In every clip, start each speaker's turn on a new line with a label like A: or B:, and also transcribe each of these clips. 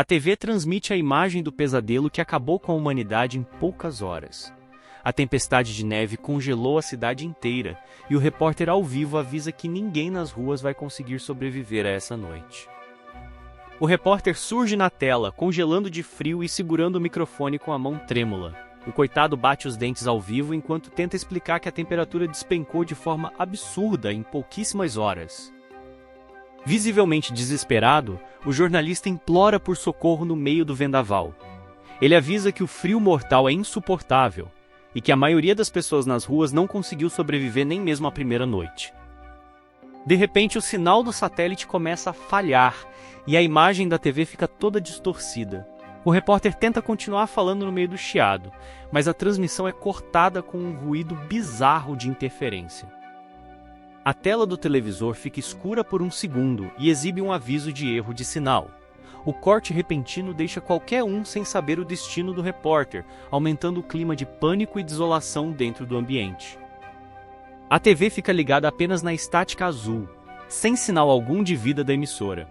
A: A TV transmite a imagem do pesadelo que acabou com a humanidade em poucas horas. A tempestade de neve congelou a cidade inteira e o repórter ao vivo avisa que ninguém nas ruas vai conseguir sobreviver a essa noite. O repórter surge na tela, congelando de frio e segurando o microfone com a mão trêmula. O coitado bate os dentes ao vivo enquanto tenta explicar que a temperatura despencou de forma absurda em pouquíssimas horas. Visivelmente desesperado, o jornalista implora por socorro no meio do vendaval. Ele avisa que o frio mortal é insuportável e que a maioria das pessoas nas ruas não conseguiu sobreviver nem mesmo à primeira noite. De repente, o sinal do satélite começa a falhar e a imagem da TV fica toda distorcida. O repórter tenta continuar falando no meio do chiado, mas a transmissão é cortada com um ruído bizarro de interferência. A tela do televisor fica escura por um segundo e exibe um aviso de erro de sinal. O corte repentino deixa qualquer um sem saber o destino do repórter, aumentando o clima de pânico e desolação dentro do ambiente. A TV fica ligada apenas na estática azul, sem sinal algum de vida da emissora.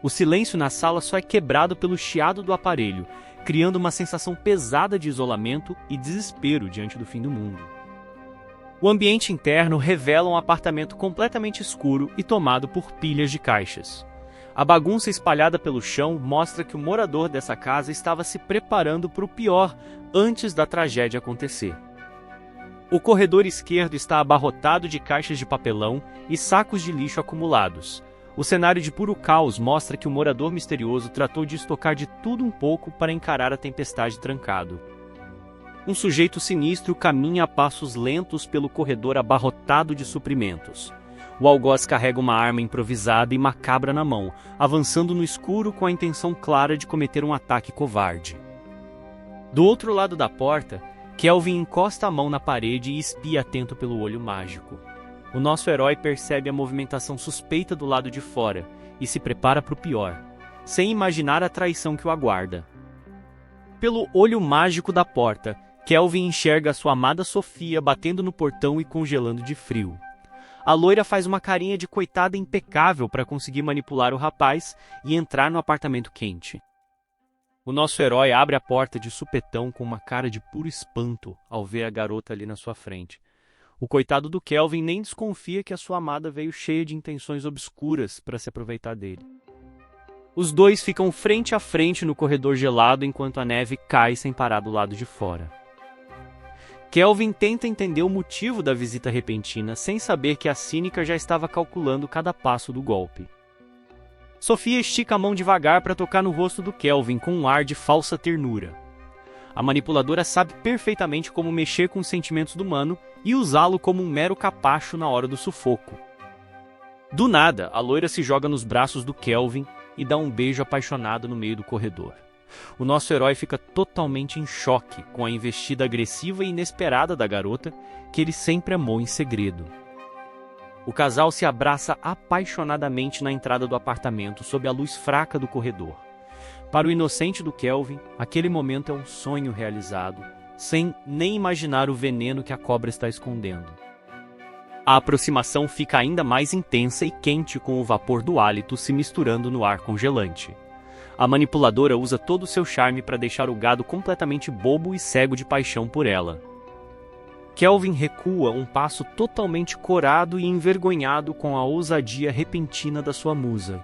A: O silêncio na sala só é quebrado pelo chiado do aparelho, criando uma sensação pesada de isolamento e desespero diante do fim do mundo. O ambiente interno revela um apartamento completamente escuro e tomado por pilhas de caixas. A bagunça espalhada pelo chão mostra que o morador dessa casa estava se preparando para o pior antes da tragédia acontecer. O corredor esquerdo está abarrotado de caixas de papelão e sacos de lixo acumulados. O cenário de puro caos mostra que o morador misterioso tratou de estocar de tudo um pouco para encarar a tempestade trancado. Um sujeito sinistro caminha a passos lentos pelo corredor abarrotado de suprimentos. O algoz carrega uma arma improvisada e macabra na mão, avançando no escuro com a intenção clara de cometer um ataque covarde. Do outro lado da porta, Kelvin encosta a mão na parede e espia atento pelo olho mágico. O nosso herói percebe a movimentação suspeita do lado de fora e se prepara para o pior, sem imaginar a traição que o aguarda. Pelo olho mágico da porta, Kelvin enxerga a sua amada Sofia batendo no portão e congelando de frio. A loira faz uma carinha de coitada impecável para conseguir manipular o rapaz e entrar no apartamento quente. O nosso herói abre a porta de supetão com uma cara de puro espanto ao ver a garota ali na sua frente. O coitado do Kelvin nem desconfia que a sua amada veio cheia de intenções obscuras para se aproveitar dele. Os dois ficam frente a frente no corredor gelado enquanto a neve cai sem parar do lado de fora. Kelvin tenta entender o motivo da visita repentina sem saber que a cínica já estava calculando cada passo do golpe. Sofia estica a mão devagar para tocar no rosto do Kelvin com um ar de falsa ternura. A manipuladora sabe perfeitamente como mexer com os sentimentos do humano e usá-lo como um mero capacho na hora do sufoco. Do nada, a loira se joga nos braços do Kelvin e dá um beijo apaixonado no meio do corredor. O nosso herói fica totalmente em choque com a investida agressiva e inesperada da garota que ele sempre amou em segredo. O casal se abraça apaixonadamente na entrada do apartamento sob a luz fraca do corredor. Para o inocente do Kelvin, aquele momento é um sonho realizado, sem nem imaginar o veneno que a cobra está escondendo. A aproximação fica ainda mais intensa e quente com o vapor do hálito se misturando no ar congelante. A manipuladora usa todo o seu charme para deixar o gado completamente bobo e cego de paixão por ela. Kelvin recua um passo totalmente corado e envergonhado com a ousadia repentina da sua musa.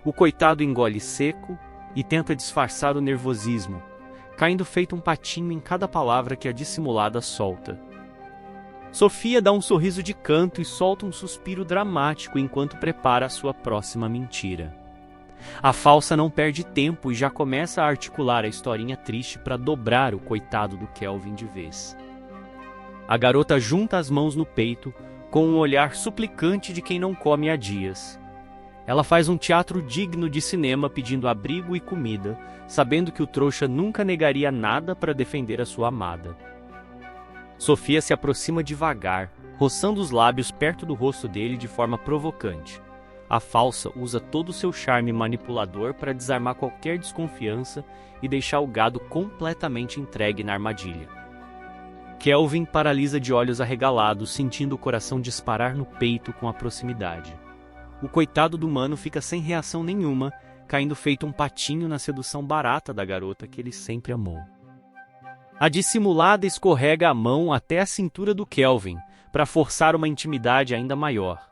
A: O coitado engole seco e tenta disfarçar o nervosismo, caindo feito um patinho em cada palavra que a dissimulada solta. Sofia dá um sorriso de canto e solta um suspiro dramático enquanto prepara a sua próxima mentira. A falsa não perde tempo e já começa a articular a historinha triste para dobrar o coitado do Kelvin de vez. A garota junta as mãos no peito, com um olhar suplicante de quem não come há dias. Ela faz um teatro digno de cinema pedindo abrigo e comida, sabendo que o trouxa nunca negaria nada para defender a sua amada. Sofia se aproxima devagar, roçando os lábios perto do rosto dele de forma provocante. A falsa usa todo o seu charme manipulador para desarmar qualquer desconfiança e deixar o gado completamente entregue na armadilha. Kelvin paralisa de olhos arregalados, sentindo o coração disparar no peito com a proximidade. O coitado do mano fica sem reação nenhuma caindo feito um patinho na sedução barata da garota que ele sempre amou. A dissimulada escorrega a mão até a cintura do Kelvin, para forçar uma intimidade ainda maior.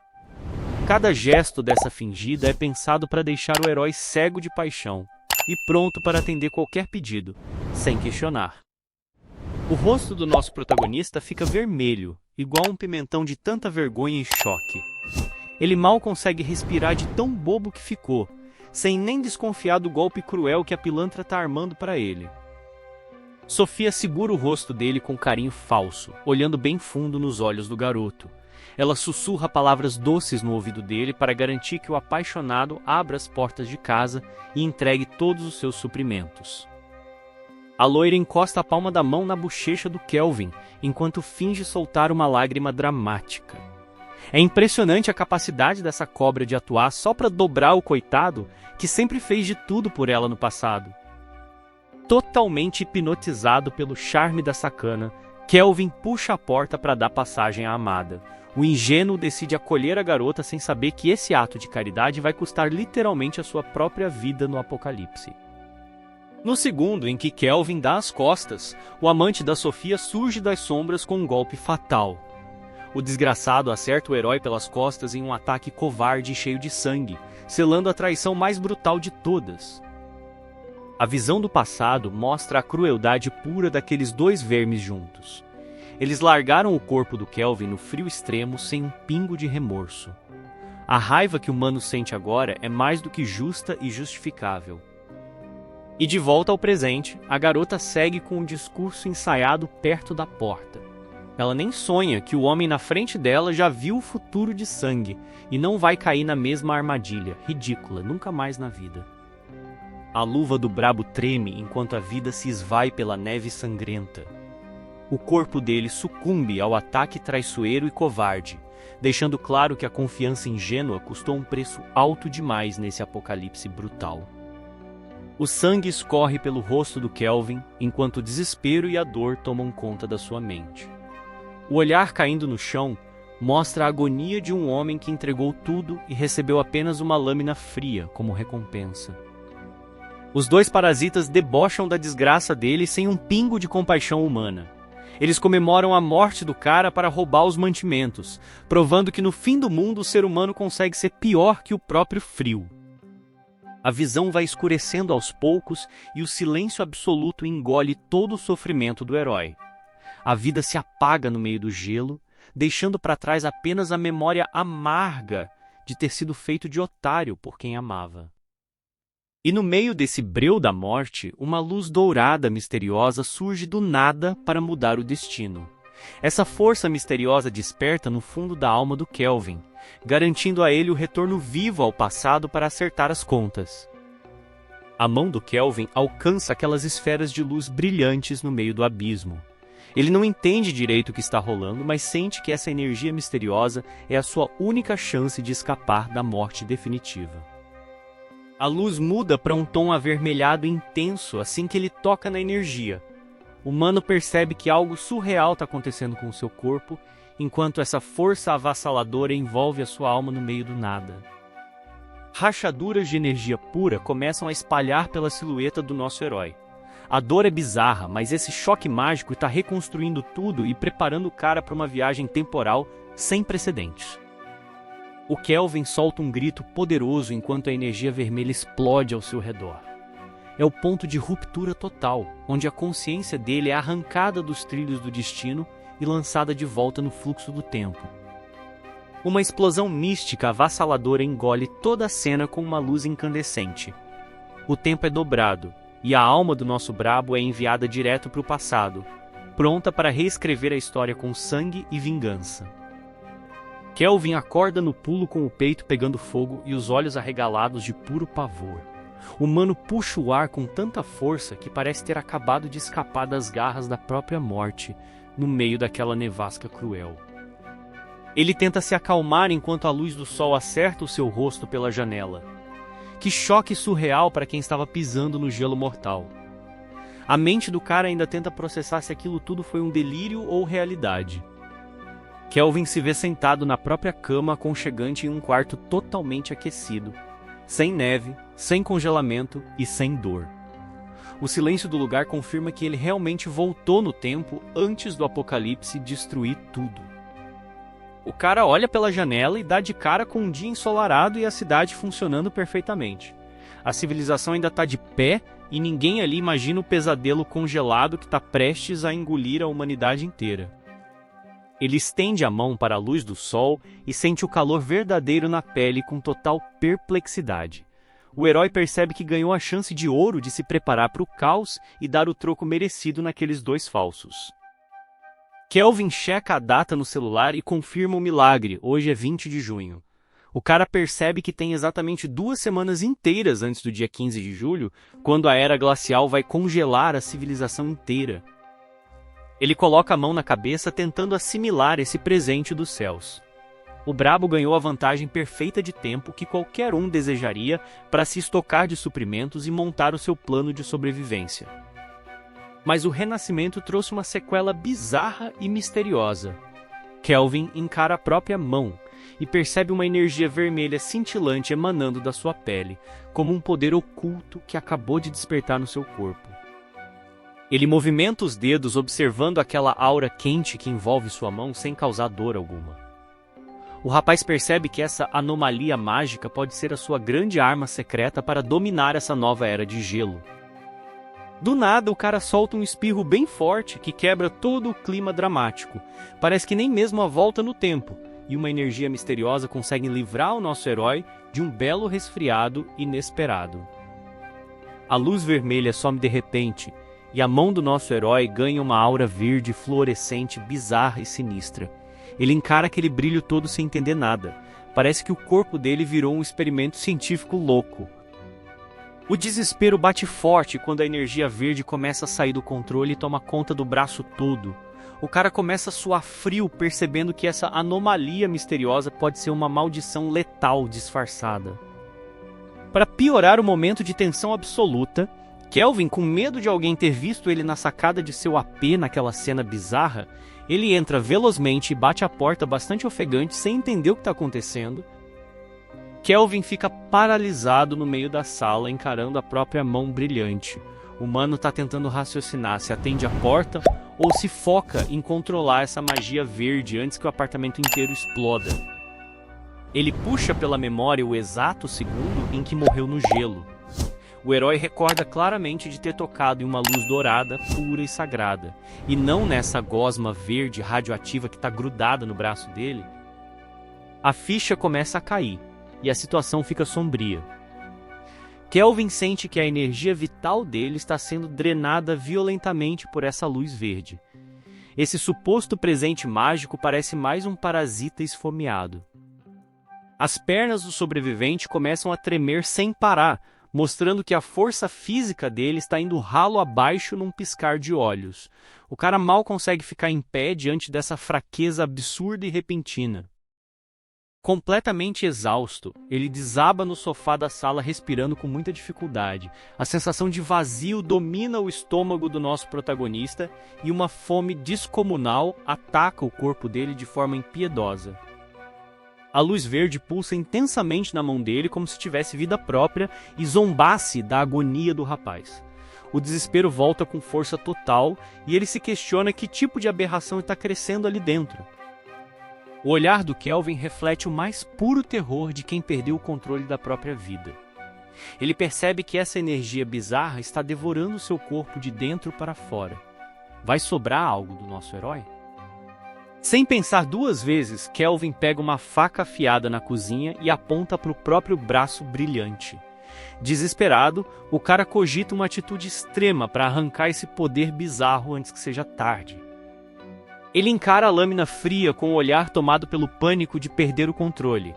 A: Cada gesto dessa fingida é pensado para deixar o herói cego de paixão e pronto para atender qualquer pedido, sem questionar. O rosto do nosso protagonista fica vermelho, igual um pimentão de tanta vergonha e choque. Ele mal consegue respirar de tão bobo que ficou, sem nem desconfiar do golpe cruel que a pilantra está armando para ele. Sofia segura o rosto dele com carinho falso, olhando bem fundo nos olhos do garoto. Ela sussurra palavras doces no ouvido dele para garantir que o apaixonado abra as portas de casa e entregue todos os seus suprimentos. A loira encosta a palma da mão na bochecha do Kelvin, enquanto finge soltar uma lágrima dramática. É impressionante a capacidade dessa cobra de atuar só para dobrar o coitado, que sempre fez de tudo por ela no passado. Totalmente hipnotizado pelo charme da sacana, Kelvin puxa a porta para dar passagem à amada. O ingênuo decide acolher a garota sem saber que esse ato de caridade vai custar literalmente a sua própria vida no apocalipse. No segundo em que Kelvin dá as costas, o amante da Sofia surge das sombras com um golpe fatal. O desgraçado acerta o herói pelas costas em um ataque covarde e cheio de sangue, selando a traição mais brutal de todas. A visão do passado mostra a crueldade pura daqueles dois vermes juntos. Eles largaram o corpo do Kelvin no frio extremo sem um pingo de remorso. A raiva que o humano sente agora é mais do que justa e justificável. E de volta ao presente, a garota segue com um discurso ensaiado perto da porta. Ela nem sonha que o homem na frente dela já viu o futuro de sangue e não vai cair na mesma armadilha, ridícula, nunca mais na vida. A luva do brabo treme enquanto a vida se esvai pela neve sangrenta. O corpo dele sucumbe ao ataque traiçoeiro e covarde, deixando claro que a confiança ingênua custou um preço alto demais nesse apocalipse brutal. O sangue escorre pelo rosto do Kelvin, enquanto o desespero e a dor tomam conta da sua mente. O olhar caindo no chão mostra a agonia de um homem que entregou tudo e recebeu apenas uma lâmina fria como recompensa. Os dois parasitas debocham da desgraça dele sem um pingo de compaixão humana. Eles comemoram a morte do cara para roubar os mantimentos, provando que no fim do mundo o ser humano consegue ser pior que o próprio frio. A visão vai escurecendo aos poucos e o silêncio absoluto engole todo o sofrimento do herói. A vida se apaga no meio do gelo, deixando para trás apenas a memória amarga de ter sido feito de otário por quem amava. E no meio desse breu da morte, uma luz dourada misteriosa surge do nada para mudar o destino. Essa força misteriosa desperta no fundo da alma do Kelvin, garantindo a ele o retorno vivo ao passado para acertar as contas. A mão do Kelvin alcança aquelas esferas de luz brilhantes no meio do abismo. Ele não entende direito o que está rolando, mas sente que essa energia misteriosa é a sua única chance de escapar da morte definitiva. A luz muda para um tom avermelhado intenso assim que ele toca na energia. O humano percebe que algo surreal está acontecendo com o seu corpo, enquanto essa força avassaladora envolve a sua alma no meio do nada. Rachaduras de energia pura começam a espalhar pela silhueta do nosso herói. A dor é bizarra, mas esse choque mágico está reconstruindo tudo e preparando o cara para uma viagem temporal sem precedentes. O Kelvin solta um grito poderoso enquanto a energia vermelha explode ao seu redor. É o ponto de ruptura total, onde a consciência dele é arrancada dos trilhos do destino e lançada de volta no fluxo do tempo. Uma explosão mística avassaladora engole toda a cena com uma luz incandescente. O tempo é dobrado, e a alma do nosso brabo é enviada direto para o passado, pronta para reescrever a história com sangue e vingança. Kelvin acorda no pulo com o peito pegando fogo e os olhos arregalados de puro pavor. O humano puxa o ar com tanta força que parece ter acabado de escapar das garras da própria morte no meio daquela nevasca cruel. Ele tenta se acalmar enquanto a luz do sol acerta o seu rosto pela janela. Que choque surreal para quem estava pisando no gelo mortal. A mente do cara ainda tenta processar se aquilo tudo foi um delírio ou realidade. Kelvin se vê sentado na própria cama aconchegante em um quarto totalmente aquecido, sem neve, sem congelamento e sem dor. O silêncio do lugar confirma que ele realmente voltou no tempo antes do apocalipse destruir tudo. O cara olha pela janela e dá de cara com um dia ensolarado e a cidade funcionando perfeitamente. A civilização ainda está de pé e ninguém ali imagina o pesadelo congelado que está prestes a engolir a humanidade inteira. Ele estende a mão para a luz do sol e sente o calor verdadeiro na pele com total perplexidade. O herói percebe que ganhou a chance de ouro de se preparar para o caos e dar o troco merecido naqueles dois falsos. Kelvin checa a data no celular e confirma o milagre, hoje é 20 de junho. O cara percebe que tem exatamente 2 semanas inteiras antes do dia 15 de julho, quando a era glacial vai congelar a civilização inteira. Ele coloca a mão na cabeça tentando assimilar esse presente dos céus. O brabo ganhou a vantagem perfeita de tempo que qualquer um desejaria para se estocar de suprimentos e montar o seu plano de sobrevivência. Mas o renascimento trouxe uma sequela bizarra e misteriosa. Kelvin encara a própria mão e percebe uma energia vermelha cintilante emanando da sua pele, como um poder oculto que acabou de despertar no seu corpo. Ele movimenta os dedos observando aquela aura quente que envolve sua mão sem causar dor alguma. O rapaz percebe que essa anomalia mágica pode ser a sua grande arma secreta para dominar essa nova era de gelo. Do nada, o cara solta um espirro bem forte que quebra todo o clima dramático. Parece que nem mesmo a volta no tempo, e uma energia misteriosa consegue livrar o nosso herói de um belo resfriado inesperado. A luz vermelha some de repente, e a mão do nosso herói ganha uma aura verde fluorescente bizarra e sinistra. Ele encara aquele brilho todo sem entender nada. Parece que o corpo dele virou um experimento científico louco. O desespero bate forte quando a energia verde começa a sair do controle e toma conta do braço todo. O cara começa a suar frio, percebendo que essa anomalia misteriosa pode ser uma maldição letal disfarçada. Para piorar o momento de tensão absoluta, Kelvin, com medo de alguém ter visto ele na sacada de seu AP naquela cena bizarra, ele entra velozmente e bate a porta bastante ofegante sem entender o que está acontecendo. Kelvin fica paralisado no meio da sala, encarando a própria mão brilhante. O humano está tentando raciocinar se atende a porta ou se foca em controlar essa magia verde antes que o apartamento inteiro exploda. Ele puxa pela memória o exato segundo em que morreu no gelo. O herói recorda claramente de ter tocado em uma luz dourada, pura e sagrada, e não nessa gosma verde radioativa que está grudada no braço dele. A ficha começa a cair, e a situação fica sombria. Kelvin sente que a energia vital dele está sendo drenada violentamente por essa luz verde. Esse suposto presente mágico parece mais um parasita esfomeado. As pernas do sobrevivente começam a tremer sem parar, mostrando que a força física dele está indo ralo abaixo num piscar de olhos. O cara mal consegue ficar em pé diante dessa fraqueza absurda e repentina. Completamente exausto, ele desaba no sofá da sala respirando com muita dificuldade. A sensação de vazio domina o estômago do nosso protagonista e uma fome descomunal ataca o corpo dele de forma impiedosa. A luz verde pulsa intensamente na mão dele como se tivesse vida própria e zombasse da agonia do rapaz. O desespero volta com força total e ele se questiona que tipo de aberração está crescendo ali dentro. O olhar do Kelvin reflete o mais puro terror de quem perdeu o controle da própria vida. Ele percebe que essa energia bizarra está devorando seu corpo de dentro para fora. Vai sobrar algo do nosso herói? Sem pensar 2 vezes, Kelvin pega uma faca afiada na cozinha e aponta para o próprio braço brilhante. Desesperado, o cara cogita uma atitude extrema para arrancar esse poder bizarro antes que seja tarde. Ele encara a lâmina fria com o olhar tomado pelo pânico de perder o controle.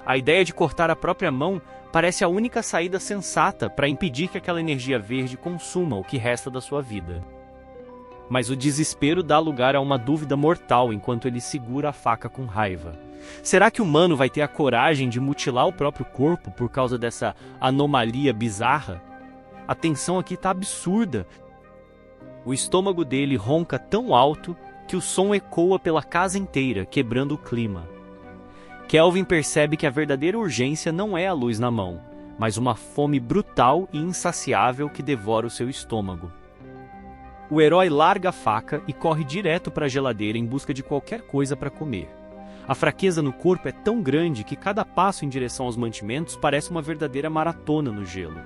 A: A ideia de cortar a própria mão parece a única saída sensata para impedir que aquela energia verde consuma o que resta da sua vida. Mas o desespero dá lugar a uma dúvida mortal enquanto ele segura a faca com raiva. Será que o humano vai ter a coragem de mutilar o próprio corpo por causa dessa anomalia bizarra? A tensão aqui está absurda. O estômago dele ronca tão alto que o som ecoa pela casa inteira, quebrando o clima. Kelvin percebe que a verdadeira urgência não é a luz na mão, mas uma fome brutal e insaciável que devora o seu estômago. O herói larga a faca e corre direto para a geladeira em busca de qualquer coisa para comer. A fraqueza no corpo é tão grande que cada passo em direção aos mantimentos parece uma verdadeira maratona no gelo.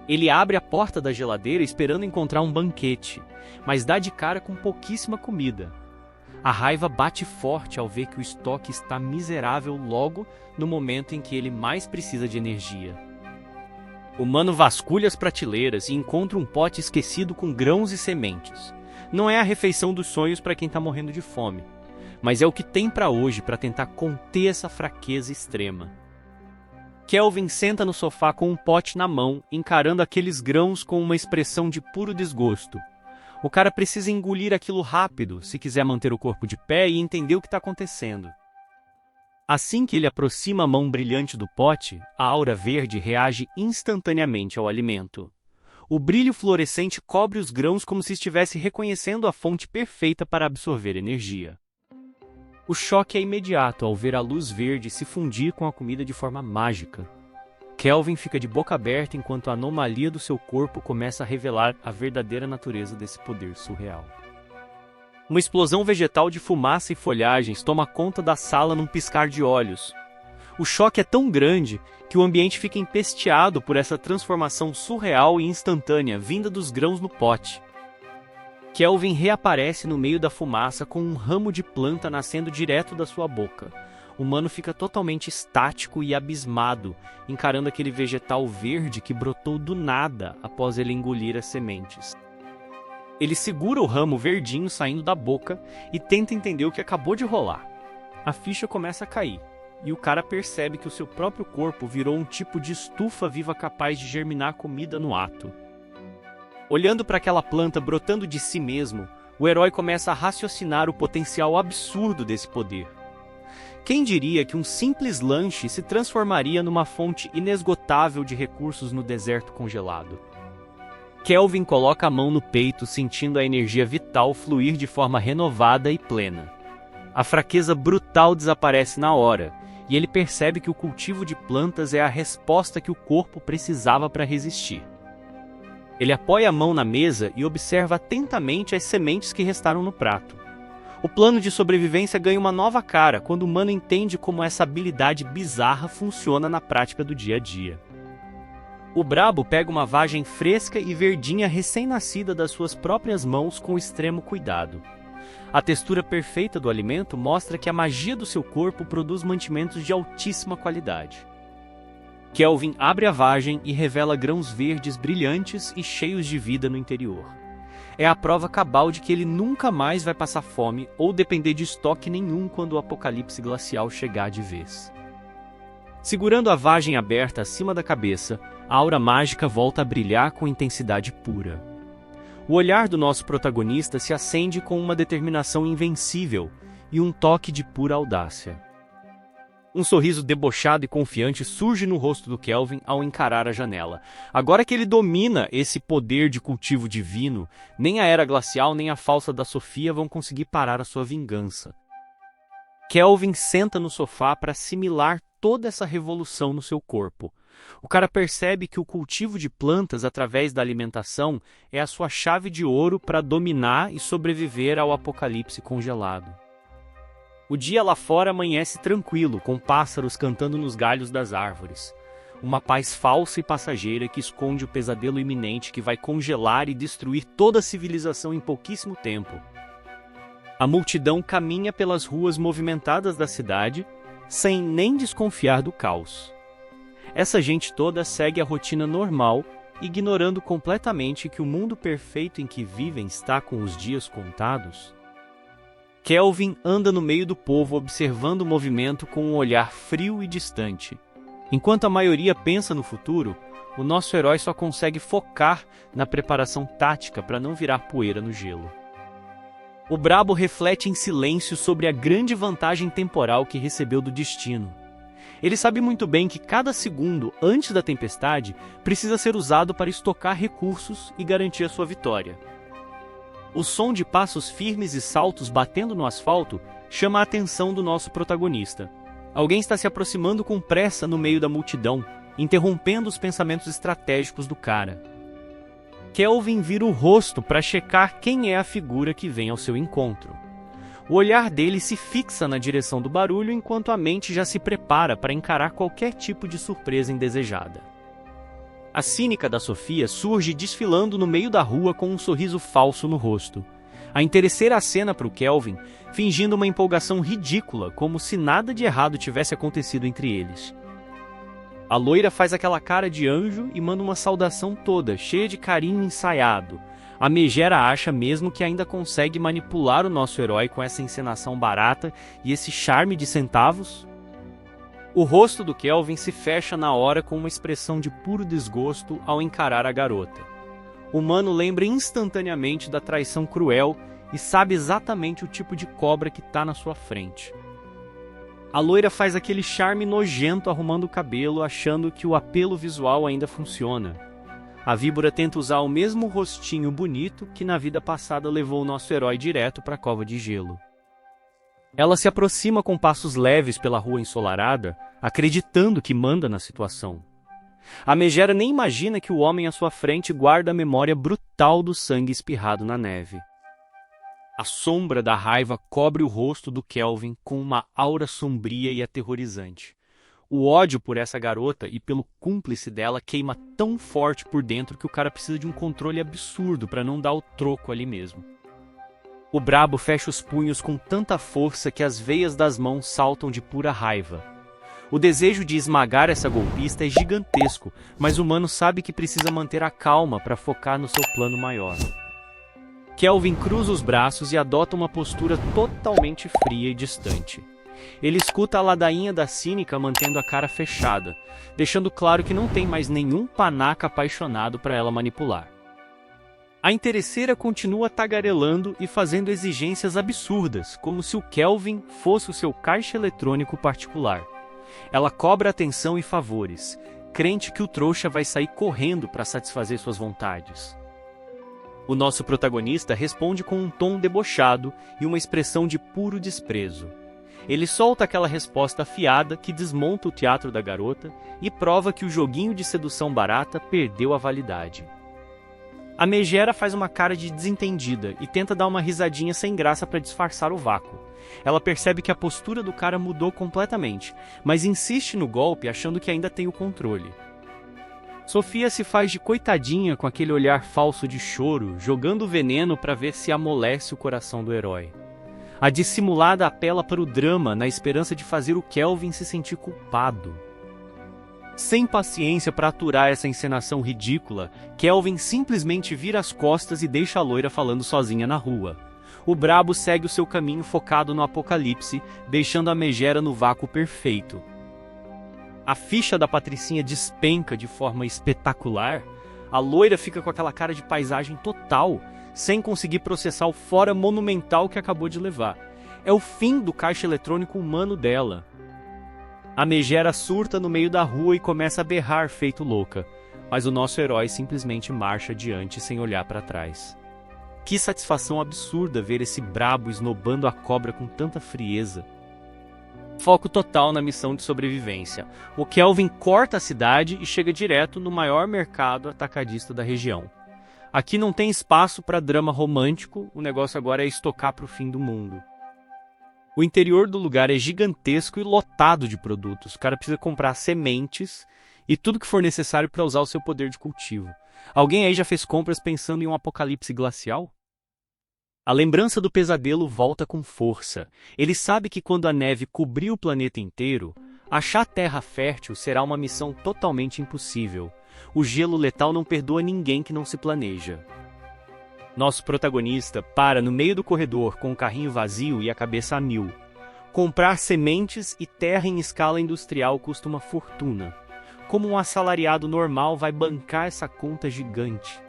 A: Ele abre a porta da geladeira esperando encontrar um banquete, mas dá de cara com pouquíssima comida. A raiva bate forte ao ver que o estoque está miserável logo no momento em que ele mais precisa de energia. O Mano vasculha as prateleiras e encontra um pote esquecido com grãos e sementes. Não é a refeição dos sonhos para quem está morrendo de fome, mas é o que tem para hoje para tentar conter essa fraqueza extrema. Kelvin senta no sofá com um pote na mão, encarando aqueles grãos com uma expressão de puro desgosto. O cara precisa engolir aquilo rápido se quiser manter o corpo de pé e entender o que está acontecendo. Assim que ele aproxima a mão brilhante do pote, a aura verde reage instantaneamente ao alimento. O brilho fluorescente cobre os grãos como se estivesse reconhecendo a fonte perfeita para absorver energia. O choque é imediato ao ver a luz verde se fundir com a comida de forma mágica. Kelvin fica de boca aberta enquanto a anomalia do seu corpo começa a revelar a verdadeira natureza desse poder surreal. Uma explosão vegetal de fumaça e folhagens toma conta da sala num piscar de olhos. O choque é tão grande que o ambiente fica empesteado por essa transformação surreal e instantânea vinda dos grãos no pote. Kelvin reaparece no meio da fumaça com um ramo de planta nascendo direto da sua boca. O humano fica totalmente estático e abismado, encarando aquele vegetal verde que brotou do nada após ele engolir as sementes. Ele segura o ramo verdinho saindo da boca e tenta entender o que acabou de rolar. A ficha começa a cair, e o cara percebe que o seu próprio corpo virou um tipo de estufa viva capaz de germinar comida no ato. Olhando para aquela planta brotando de si mesmo, o herói começa a raciocinar o potencial absurdo desse poder. Quem diria que um simples lanche se transformaria numa fonte inesgotável de recursos no deserto congelado? Kelvin coloca a mão no peito, sentindo a energia vital fluir de forma renovada e plena. A fraqueza brutal desaparece na hora, e ele percebe que o cultivo de plantas é a resposta que o corpo precisava para resistir. Ele apoia a mão na mesa e observa atentamente as sementes que restaram no prato. O plano de sobrevivência ganha uma nova cara quando o humano entende como essa habilidade bizarra funciona na prática do dia a dia. O brabo pega uma vagem fresca e verdinha recém-nascida das suas próprias mãos com extremo cuidado. A textura perfeita do alimento mostra que a magia do seu corpo produz mantimentos de altíssima qualidade. Kelvin abre a vagem e revela grãos verdes brilhantes e cheios de vida no interior. É a prova cabal de que ele nunca mais vai passar fome ou depender de estoque nenhum quando o apocalipse glacial chegar de vez. Segurando a vagem aberta acima da cabeça, a aura mágica volta a brilhar com intensidade pura. O olhar do nosso protagonista se acende com uma determinação invencível e um toque de pura audácia. Um sorriso debochado e confiante surge no rosto do Kelvin ao encarar a janela. Agora que ele domina esse poder de cultivo divino, nem a Era Glacial nem a Falsa da Sofia vão conseguir parar a sua vingança. Kelvin senta no sofá para assimilar toda essa revolução no seu corpo. O cara percebe que o cultivo de plantas através da alimentação é a sua chave de ouro para dominar e sobreviver ao apocalipse congelado. O dia lá fora amanhece tranquilo, com pássaros cantando nos galhos das árvores. Uma paz falsa e passageira que esconde o pesadelo iminente que vai congelar e destruir toda a civilização em pouquíssimo tempo. A multidão caminha pelas ruas movimentadas da cidade, sem nem desconfiar do caos. Essa gente toda segue a rotina normal, ignorando completamente que o mundo perfeito em que vivem está com os dias contados. Kelvin anda no meio do povo observando o movimento com um olhar frio e distante. Enquanto a maioria pensa no futuro, o nosso herói só consegue focar na preparação tática para não virar poeira no gelo. O brabo reflete em silêncio sobre a grande vantagem temporal que recebeu do destino. Ele sabe muito bem que cada segundo antes da tempestade precisa ser usado para estocar recursos e garantir a sua vitória. O som de passos firmes e saltos batendo no asfalto chama a atenção do nosso protagonista. Alguém está se aproximando com pressa no meio da multidão, interrompendo os pensamentos estratégicos do cara. Kelvin vira o rosto para checar quem é a figura que vem ao seu encontro. O olhar dele se fixa na direção do barulho enquanto a mente já se prepara para encarar qualquer tipo de surpresa indesejada. A cínica da Sofia surge desfilando no meio da rua com um sorriso falso no rosto. A interesseira acena para o Kelvin, fingindo uma empolgação ridícula, como se nada de errado tivesse acontecido entre eles. A loira faz aquela cara de anjo e manda uma saudação toda, cheia de carinho ensaiado. A megera acha mesmo que ainda consegue manipular o nosso herói com essa encenação barata e esse charme de centavos? O rosto do Kelvin se fecha na hora com uma expressão de puro desgosto ao encarar a garota. O humano lembra instantaneamente da traição cruel e sabe exatamente o tipo de cobra que está na sua frente. A loira faz aquele charme nojento arrumando o cabelo, achando que o apelo visual ainda funciona. A víbora tenta usar o mesmo rostinho bonito que na vida passada levou o nosso herói direto para a cova de gelo. Ela se aproxima com passos leves pela rua ensolarada, acreditando que manda na situação. A megera nem imagina que o homem à sua frente guarda a memória brutal do sangue espirrado na neve. A sombra da raiva cobre o rosto do Kelvin com uma aura sombria e aterrorizante. O ódio por essa garota e pelo cúmplice dela queima tão forte por dentro que o cara precisa de um controle absurdo para não dar o troco ali mesmo. O brabo fecha os punhos com tanta força que as veias das mãos saltam de pura raiva. O desejo de esmagar essa golpista é gigantesco, mas o humano sabe que precisa manter a calma para focar no seu plano maior. Kelvin cruza os braços e adota uma postura totalmente fria e distante. Ele escuta a ladainha da cínica mantendo a cara fechada, deixando claro que não tem mais nenhum panaca apaixonado para ela manipular. A interesseira continua tagarelando e fazendo exigências absurdas, como se o Kelvin fosse o seu caixa eletrônico particular. Ela cobra atenção e favores, crente que o trouxa vai sair correndo para satisfazer suas vontades. O nosso protagonista responde com um tom debochado e uma expressão de puro desprezo. Ele solta aquela resposta afiada que desmonta o teatro da garota e prova que o joguinho de sedução barata perdeu a validade. A megera faz uma cara de desentendida e tenta dar uma risadinha sem graça para disfarçar o vácuo. Ela percebe que a postura do cara mudou completamente, mas insiste no golpe achando que ainda tem o controle. Sofia se faz de coitadinha com aquele olhar falso de choro, jogando veneno para ver se amolece o coração do herói. A dissimulada apela para o drama na esperança de fazer o Kelvin se sentir culpado. Sem paciência para aturar essa encenação ridícula, Kelvin simplesmente vira as costas e deixa a loira falando sozinha na rua. O brabo segue o seu caminho focado no apocalipse, deixando a megera no vácuo perfeito. A ficha da patricinha despenca de forma espetacular, a loira fica com aquela cara de paisagem total, sem conseguir processar o fora monumental que acabou de levar. É o fim do caixa eletrônico humano dela. A megera surta no meio da rua e começa a berrar feito louca, mas o nosso herói simplesmente marcha adiante sem olhar para trás. Que satisfação absurda ver esse brabo esnobando a cobra com tanta frieza. Foco total na missão de sobrevivência. O Kelvin corta a cidade e chega direto no maior mercado atacadista da região. Aqui não tem espaço para drama romântico, o negócio agora é estocar para o fim do mundo. O interior do lugar é gigantesco e lotado de produtos. O cara precisa comprar sementes e tudo que for necessário para usar o seu poder de cultivo. Alguém aí já fez compras pensando em um apocalipse glacial? A lembrança do pesadelo volta com força. Ele sabe que quando a neve cobrir o planeta inteiro, achar terra fértil será uma missão totalmente impossível. O gelo letal não perdoa ninguém que não se planeja. Nosso protagonista para no meio do corredor com o carrinho vazio e a cabeça a mil. Comprar sementes e terra em escala industrial custa uma fortuna. Como um assalariado normal vai bancar essa conta gigante?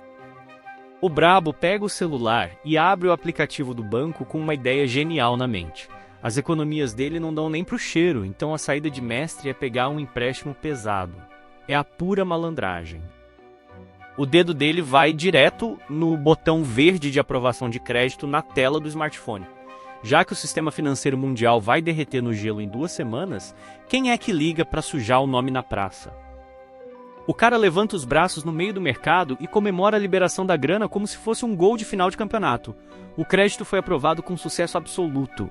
A: O brabo pega o celular e abre o aplicativo do banco com uma ideia genial na mente. As economias dele não dão nem pro cheiro, então a saída de mestre é pegar um empréstimo pesado. É a pura malandragem. O dedo dele vai direto no botão verde de aprovação de crédito na tela do smartphone. Já que o sistema financeiro mundial vai derreter no gelo em 2 semanas, quem é que liga para sujar o nome na praça? O cara levanta os braços no meio do mercado e comemora a liberação da grana como se fosse um gol de final de campeonato. O crédito foi aprovado com sucesso absoluto.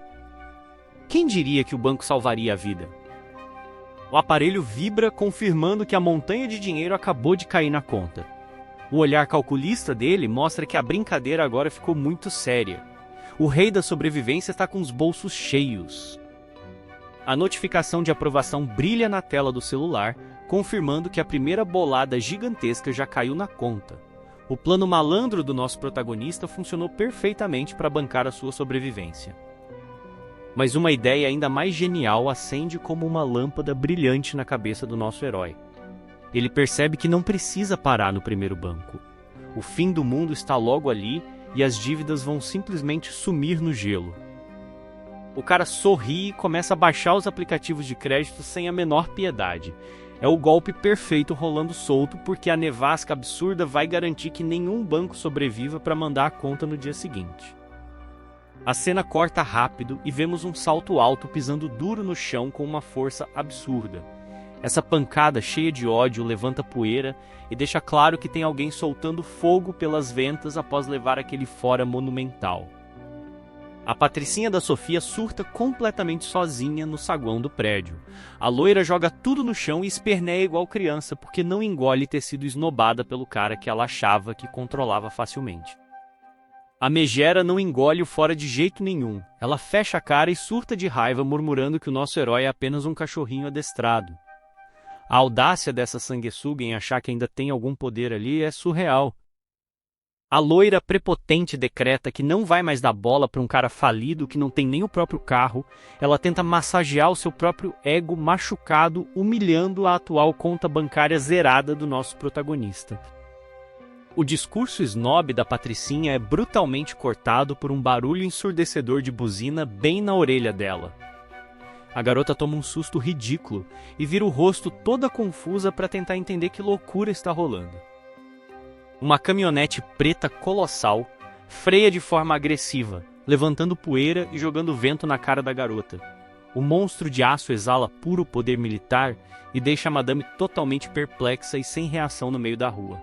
A: Quem diria que o banco salvaria a vida? O aparelho vibra, confirmando que a montanha de dinheiro acabou de cair na conta. O olhar calculista dele mostra que a brincadeira agora ficou muito séria. O rei da sobrevivência está com os bolsos cheios. A notificação de aprovação brilha na tela do celular, confirmando que a primeira bolada gigantesca já caiu na conta. O plano malandro do nosso protagonista funcionou perfeitamente para bancar a sua sobrevivência. Mas uma ideia ainda mais genial acende como uma lâmpada brilhante na cabeça do nosso herói. Ele percebe que não precisa parar no primeiro banco. O fim do mundo está logo ali e as dívidas vão simplesmente sumir no gelo. O cara sorri e começa a baixar os aplicativos de crédito sem a menor piedade. É o golpe perfeito rolando solto, porque a nevasca absurda vai garantir que nenhum banco sobreviva para mandar a conta no dia seguinte. A cena corta rápido e vemos um salto alto pisando duro no chão com uma força absurda. Essa pancada cheia de ódio levanta poeira e deixa claro que tem alguém soltando fogo pelas ventas após levar aquele fora monumental. A patricinha da Sofia surta completamente sozinha no saguão do prédio. A loira joga tudo no chão e esperneia igual criança porque não engole ter sido esnobada pelo cara que ela achava que controlava facilmente. A megera não engole o fora de jeito nenhum. Ela fecha a cara e surta de raiva, murmurando que o nosso herói é apenas um cachorrinho adestrado. A audácia dessa sanguessuga em achar que ainda tem algum poder ali é surreal. A loira prepotente decreta que não vai mais dar bola para um cara falido que não tem nem o próprio carro. Ela tenta massagear o seu próprio ego machucado, humilhando a atual conta bancária zerada do nosso protagonista. O discurso snob da patricinha é brutalmente cortado por um barulho ensurdecedor de buzina bem na orelha dela. A garota toma um susto ridículo e vira o rosto toda confusa para tentar entender que loucura está rolando. Uma caminhonete preta colossal freia de forma agressiva, levantando poeira e jogando vento na cara da garota. O monstro de aço exala puro poder militar e deixa a madame totalmente perplexa e sem reação no meio da rua.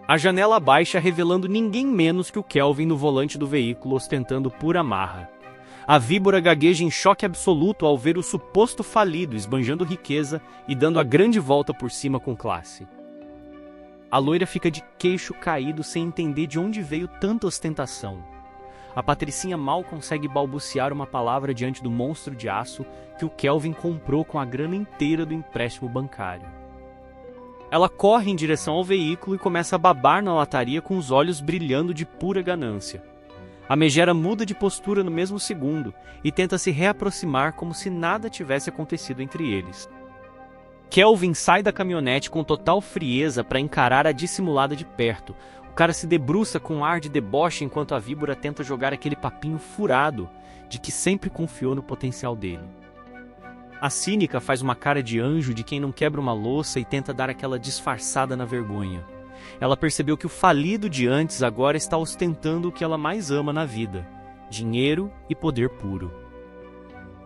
A: A janela baixa revelando ninguém menos que o Kelvin no volante do veículo ostentando pura marra. A víbora gagueja em choque absoluto ao ver o suposto falido esbanjando riqueza e dando a grande volta por cima com classe. A loira fica de queixo caído sem entender de onde veio tanta ostentação. A patricinha mal consegue balbuciar uma palavra diante do monstro de aço que o Kelvin comprou com a grana inteira do empréstimo bancário. Ela corre em direção ao veículo e começa a babar na lataria com os olhos brilhando de pura ganância. A megera muda de postura no mesmo segundo e tenta se reaproximar como se nada tivesse acontecido entre eles. Kelvin sai da caminhonete com total frieza para encarar a dissimulada de perto. O cara se debruça com um ar de deboche enquanto a víbora tenta jogar aquele papinho furado de que sempre confiou no potencial dele. A cínica faz uma cara de anjo de quem não quebra uma louça e tenta dar aquela disfarçada na vergonha. Ela percebeu que o falido de antes agora está ostentando o que ela mais ama na vida: dinheiro e poder puro.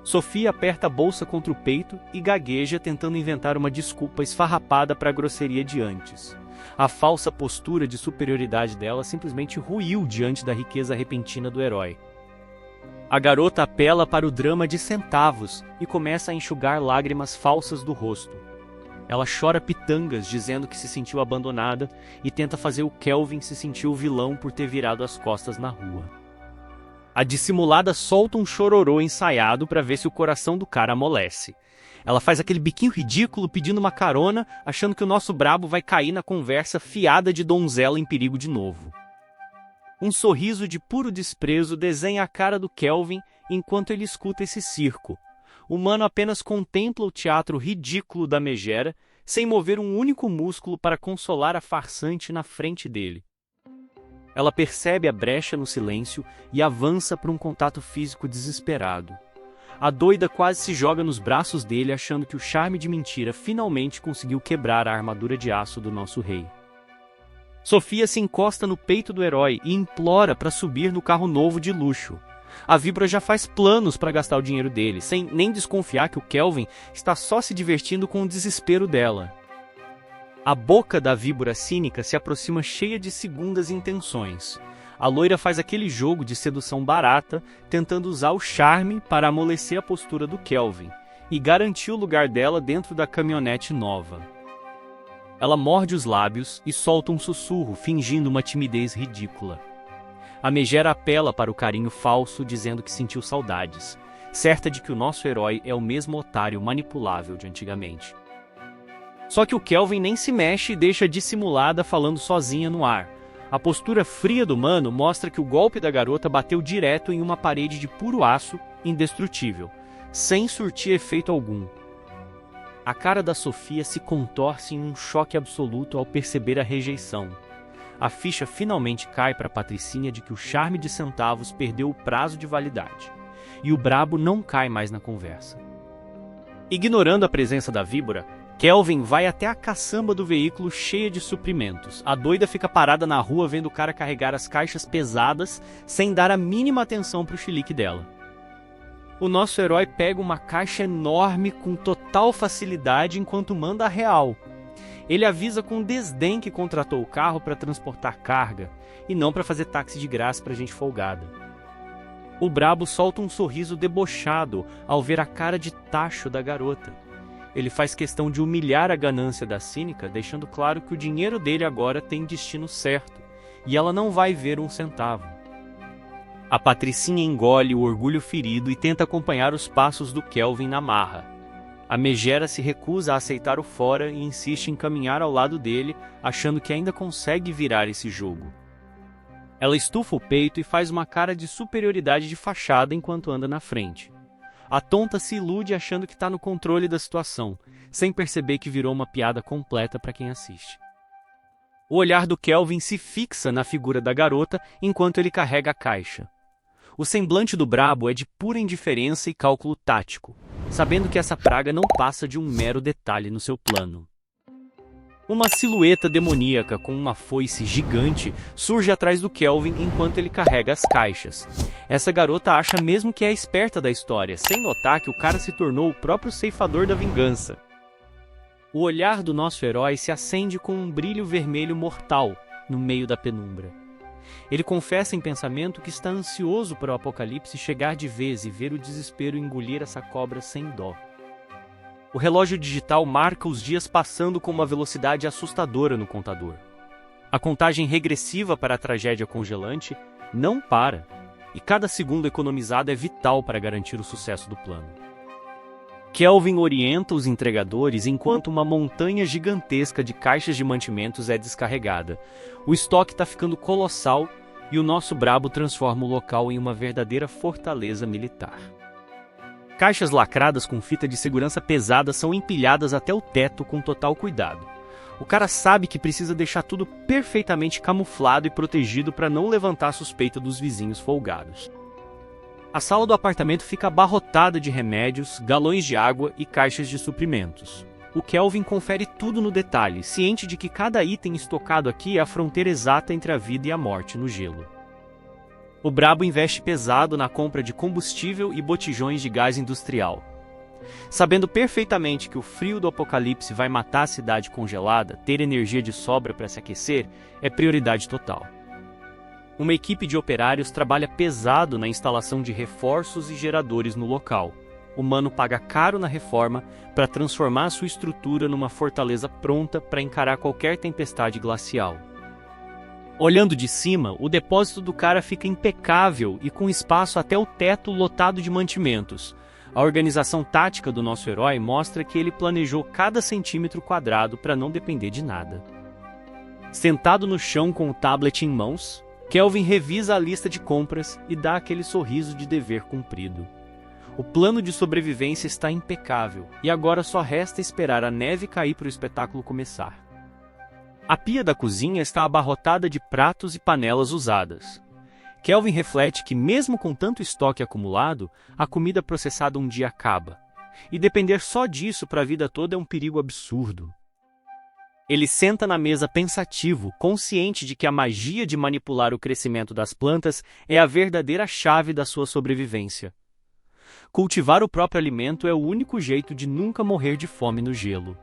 A: Sofia aperta a bolsa contra o peito e gagueja tentando inventar uma desculpa esfarrapada para a grosseria de antes. A falsa postura de superioridade dela simplesmente ruiu diante da riqueza repentina do herói. A garota apela para o drama de centavos e começa a enxugar lágrimas falsas do rosto. Ela chora pitangas dizendo que se sentiu abandonada e tenta fazer o Kelvin se sentir o vilão por ter virado as costas na rua. A dissimulada solta um chororô ensaiado para ver se o coração do cara amolece. Ela faz aquele biquinho ridículo pedindo uma carona, achando que o nosso brabo vai cair na conversa fiada de donzela em perigo de novo. Um sorriso de puro desprezo desenha a cara do Kelvin enquanto ele escuta esse circo. O mano apenas contempla o teatro ridículo da megera, sem mover um único músculo para consolar a farsante na frente dele. Ela percebe a brecha no silêncio e avança para um contato físico desesperado. A doida quase se joga nos braços dele, achando que o charme de mentira finalmente conseguiu quebrar a armadura de aço do nosso rei. Sofia se encosta no peito do herói e implora para subir no carro novo de luxo. A víbora já faz planos para gastar o dinheiro dele, sem nem desconfiar que o Kelvin está só se divertindo com o desespero dela. A boca da víbora cínica se aproxima cheia de segundas intenções. A loira faz aquele jogo de sedução barata, tentando usar o charme para amolecer a postura do Kelvin e garantir o lugar dela dentro da caminhonete nova. Ela morde os lábios e solta um sussurro, fingindo uma timidez ridícula. A megera apela para o carinho falso, dizendo que sentiu saudades, certa de que o nosso herói é o mesmo otário manipulável de antigamente. Só que o Kelvin nem se mexe e deixa dissimulada falando sozinha no ar. A postura fria do mano mostra que o golpe da garota bateu direto em uma parede de puro aço indestrutível, sem surtir efeito algum. A cara da Sofia se contorce em um choque absoluto ao perceber a rejeição. A ficha finalmente cai para Patricinha de que o charme de centavos perdeu o prazo de validade. E o brabo não cai mais na conversa. Ignorando a presença da víbora, Kelvin vai até a caçamba do veículo cheia de suprimentos. A doida fica parada na rua vendo o cara carregar as caixas pesadas sem dar a mínima atenção para o chilique dela. O nosso herói pega uma caixa enorme com total facilidade enquanto manda a real. Ele avisa com desdém que contratou o carro para transportar carga e não para fazer táxi de graça para gente folgada. O brabo solta um sorriso debochado ao ver a cara de tacho da garota. Ele faz questão de humilhar a ganância da cínica, deixando claro que o dinheiro dele agora tem destino certo e ela não vai ver um centavo. A Patricinha engole o orgulho ferido e tenta acompanhar os passos do Kelvin na marra. A megera se recusa a aceitar o fora e insiste em caminhar ao lado dele, achando que ainda consegue virar esse jogo. Ela estufa o peito e faz uma cara de superioridade de fachada enquanto anda na frente. A tonta se ilude achando que está no controle da situação, sem perceber que virou uma piada completa para quem assiste. O olhar do Kelvin se fixa na figura da garota enquanto ele carrega a caixa. O semblante do brabo é de pura indiferença e cálculo tático, sabendo que essa praga não passa de um mero detalhe no seu plano. Uma silhueta demoníaca com uma foice gigante surge atrás do Kelvin enquanto ele carrega as caixas. Essa garota acha mesmo que é a esperta da história, sem notar que o cara se tornou o próprio ceifador da vingança. O olhar do nosso herói se acende com um brilho vermelho mortal no meio da penumbra. Ele confessa em pensamento que está ansioso para o apocalipse chegar de vez e ver o desespero engolir essa cobra sem dó. O relógio digital marca os dias passando com uma velocidade assustadora no contador. A contagem regressiva para a tragédia congelante não para, e cada segundo economizado é vital para garantir o sucesso do plano. Kelvin orienta os entregadores enquanto uma montanha gigantesca de caixas de mantimentos é descarregada. O estoque está ficando colossal e o nosso brabo transforma o local em uma verdadeira fortaleza militar. Caixas lacradas com fita de segurança pesada são empilhadas até o teto com total cuidado. O cara sabe que precisa deixar tudo perfeitamente camuflado e protegido para não levantar a suspeita dos vizinhos folgados. A sala do apartamento fica abarrotada de remédios, galões de água e caixas de suprimentos. O Kelvin confere tudo no detalhe, ciente de que cada item estocado aqui é a fronteira exata entre a vida e a morte no gelo. O brabo investe pesado na compra de combustível e botijões de gás industrial. Sabendo perfeitamente que o frio do apocalipse vai matar a cidade congelada, ter energia de sobra para se aquecer é prioridade total. Uma equipe de operários trabalha pesado na instalação de reforços e geradores no local. O mano paga caro na reforma para transformar sua estrutura numa fortaleza pronta para encarar qualquer tempestade glacial. Olhando de cima, o depósito do cara fica impecável e com espaço até o teto lotado de mantimentos. A organização tática do nosso herói mostra que ele planejou cada centímetro quadrado para não depender de nada. Sentado no chão com o tablet em mãos, Kelvin revisa a lista de compras e dá aquele sorriso de dever cumprido. O plano de sobrevivência está impecável e agora só resta esperar a neve cair para o espetáculo começar. A pia da cozinha está abarrotada de pratos e panelas usadas. Kelvin reflete que, mesmo com tanto estoque acumulado, a comida processada um dia acaba. E depender só disso para a vida toda é um perigo absurdo. Ele senta na mesa pensativo, consciente de que a magia de manipular o crescimento das plantas é a verdadeira chave da sua sobrevivência. Cultivar o próprio alimento é o único jeito de nunca morrer de fome no gelo.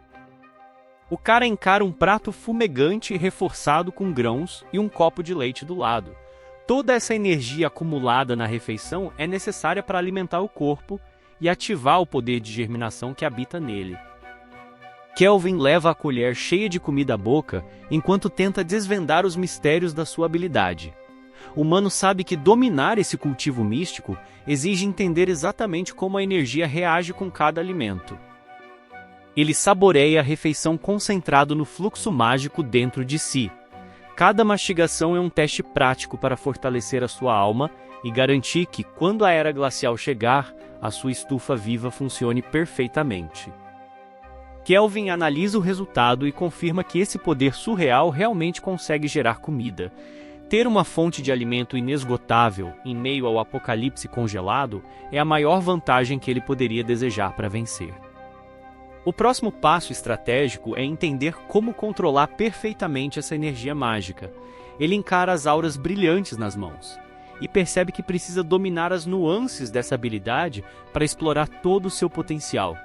A: O cara encara um prato fumegante reforçado com grãos e um copo de leite do lado. Toda essa energia acumulada na refeição é necessária para alimentar o corpo e ativar o poder de germinação que habita nele. Kelvin leva a colher cheia de comida à boca enquanto tenta desvendar os mistérios da sua habilidade. O humano sabe que dominar esse cultivo místico exige entender exatamente como a energia reage com cada alimento. Ele saboreia a refeição concentrado no fluxo mágico dentro de si. Cada mastigação é um teste prático para fortalecer a sua alma e garantir que, quando a era glacial chegar, a sua estufa viva funcione perfeitamente. Kelvin analisa o resultado e confirma que esse poder surreal realmente consegue gerar comida. Ter uma fonte de alimento inesgotável em meio ao apocalipse congelado é a maior vantagem que ele poderia desejar para vencer. O próximo passo estratégico é entender como controlar perfeitamente essa energia mágica. Ele encara as auras brilhantes nas mãos e percebe que precisa dominar as nuances dessa habilidade para explorar todo o seu potencial.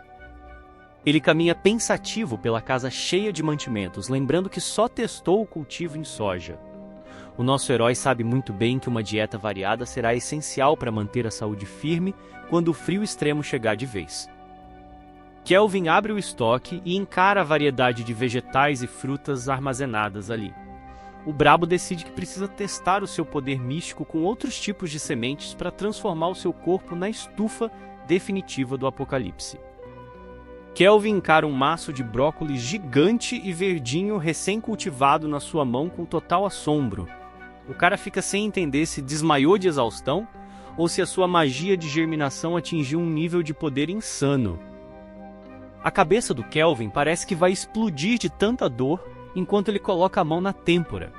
A: Ele caminha pensativo pela casa cheia de mantimentos, lembrando que só testou o cultivo em soja. O nosso herói sabe muito bem que uma dieta variada será essencial para manter a saúde firme quando o frio extremo chegar de vez. Kelvin abre o estoque e encara a variedade de vegetais e frutas armazenadas ali. O brabo decide que precisa testar o seu poder místico com outros tipos de sementes para transformar o seu corpo na estufa definitiva do apocalipse. Kelvin encara um maço de brócolis gigante e verdinho recém-cultivado na sua mão com total assombro. O cara fica sem entender se desmaiou de exaustão ou se a sua magia de germinação atingiu um nível de poder insano. A cabeça do Kelvin parece que vai explodir de tanta dor enquanto ele coloca a mão na têmpora.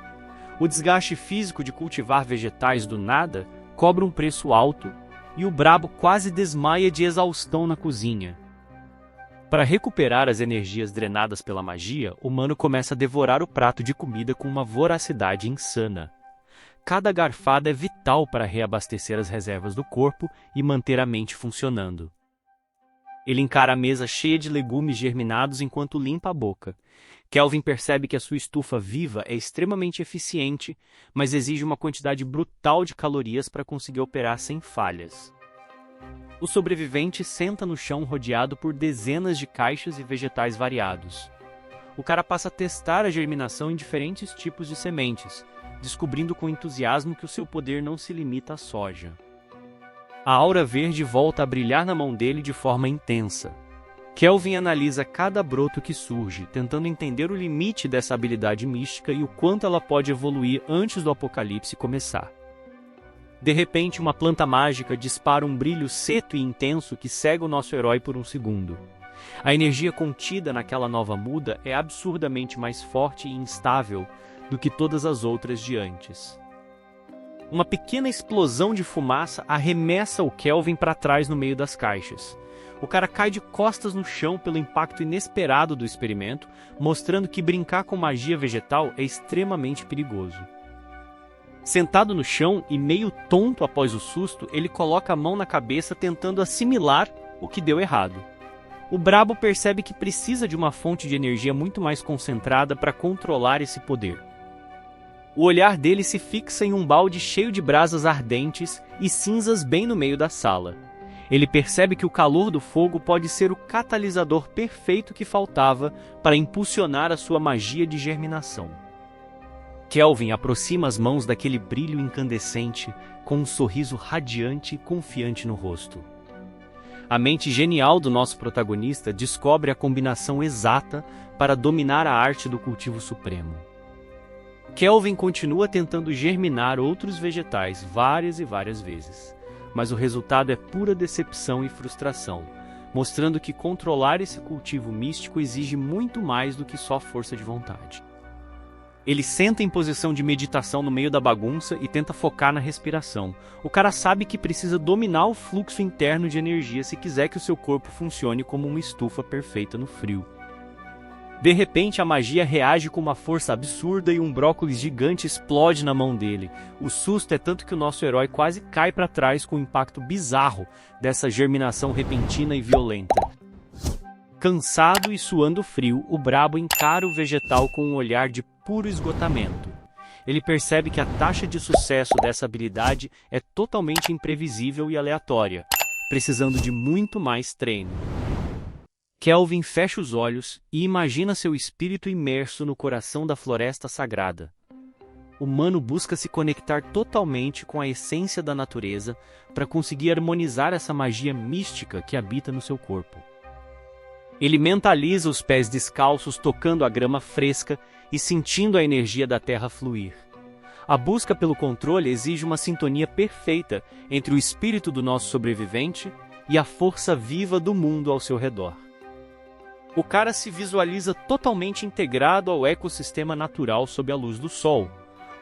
A: O desgaste físico de cultivar vegetais do nada cobra um preço alto e o brabo quase desmaia de exaustão na cozinha. Para recuperar as energias drenadas pela magia, o humano começa a devorar o prato de comida com uma voracidade insana. Cada garfada é vital para reabastecer as reservas do corpo e manter a mente funcionando. Ele encara a mesa cheia de legumes germinados enquanto limpa a boca. Kelvin percebe que a sua estufa viva é extremamente eficiente, mas exige uma quantidade brutal de calorias para conseguir operar sem falhas. O sobrevivente senta no chão rodeado por dezenas de caixas e vegetais variados. O cara passa a testar a germinação em diferentes tipos de sementes, descobrindo com entusiasmo que o seu poder não se limita à soja. A aura verde volta a brilhar na mão dele de forma intensa. Kelvin analisa cada broto que surge, tentando entender o limite dessa habilidade mística e o quanto ela pode evoluir antes do apocalipse começar. De repente, uma planta mágica dispara um brilho seco e intenso que cega o nosso herói por um segundo. A energia contida naquela nova muda é absurdamente mais forte e instável do que todas as outras de antes. Uma pequena explosão de fumaça arremessa o Kelvin para trás no meio das caixas. O cara cai de costas no chão pelo impacto inesperado do experimento, mostrando que brincar com magia vegetal é extremamente perigoso. Sentado no chão e meio tonto após o susto, ele coloca a mão na cabeça tentando assimilar o que deu errado. O brabo percebe que precisa de uma fonte de energia muito mais concentrada para controlar esse poder. O olhar dele se fixa em um balde cheio de brasas ardentes e cinzas bem no meio da sala. Ele percebe que o calor do fogo pode ser o catalisador perfeito que faltava para impulsionar a sua magia de germinação. Kelvin aproxima as mãos daquele brilho incandescente com um sorriso radiante e confiante no rosto. A mente genial do nosso protagonista descobre a combinação exata para dominar a arte do cultivo supremo. Kelvin continua tentando germinar outros vegetais várias e várias vezes, mas o resultado é pura decepção e frustração, mostrando que controlar esse cultivo místico exige muito mais do que só força de vontade. Ele senta em posição de meditação no meio da bagunça e tenta focar na respiração. O cara sabe que precisa dominar o fluxo interno de energia se quiser que o seu corpo funcione como uma estufa perfeita no frio. De repente, a magia reage com uma força absurda e um brócolis gigante explode na mão dele. O susto é tanto que o nosso herói quase cai para trás com o impacto bizarro dessa germinação repentina e violenta. Cansado e suando frio, o Brabo encara o vegetal com um olhar de puro esgotamento. Ele percebe que a taxa de sucesso dessa habilidade é totalmente imprevisível e aleatória, precisando de muito mais treino. Kelvin fecha os olhos e imagina seu espírito imerso no coração da floresta sagrada. O humano busca se conectar totalmente com a essência da natureza para conseguir harmonizar essa magia mística que habita no seu corpo. Ele mentaliza os pés descalços tocando a grama fresca e sentindo a energia da terra fluir. A busca pelo controle exige uma sintonia perfeita entre o espírito do nosso sobrevivente e a força viva do mundo ao seu redor. O cara se visualiza totalmente integrado ao ecossistema natural sob a luz do sol.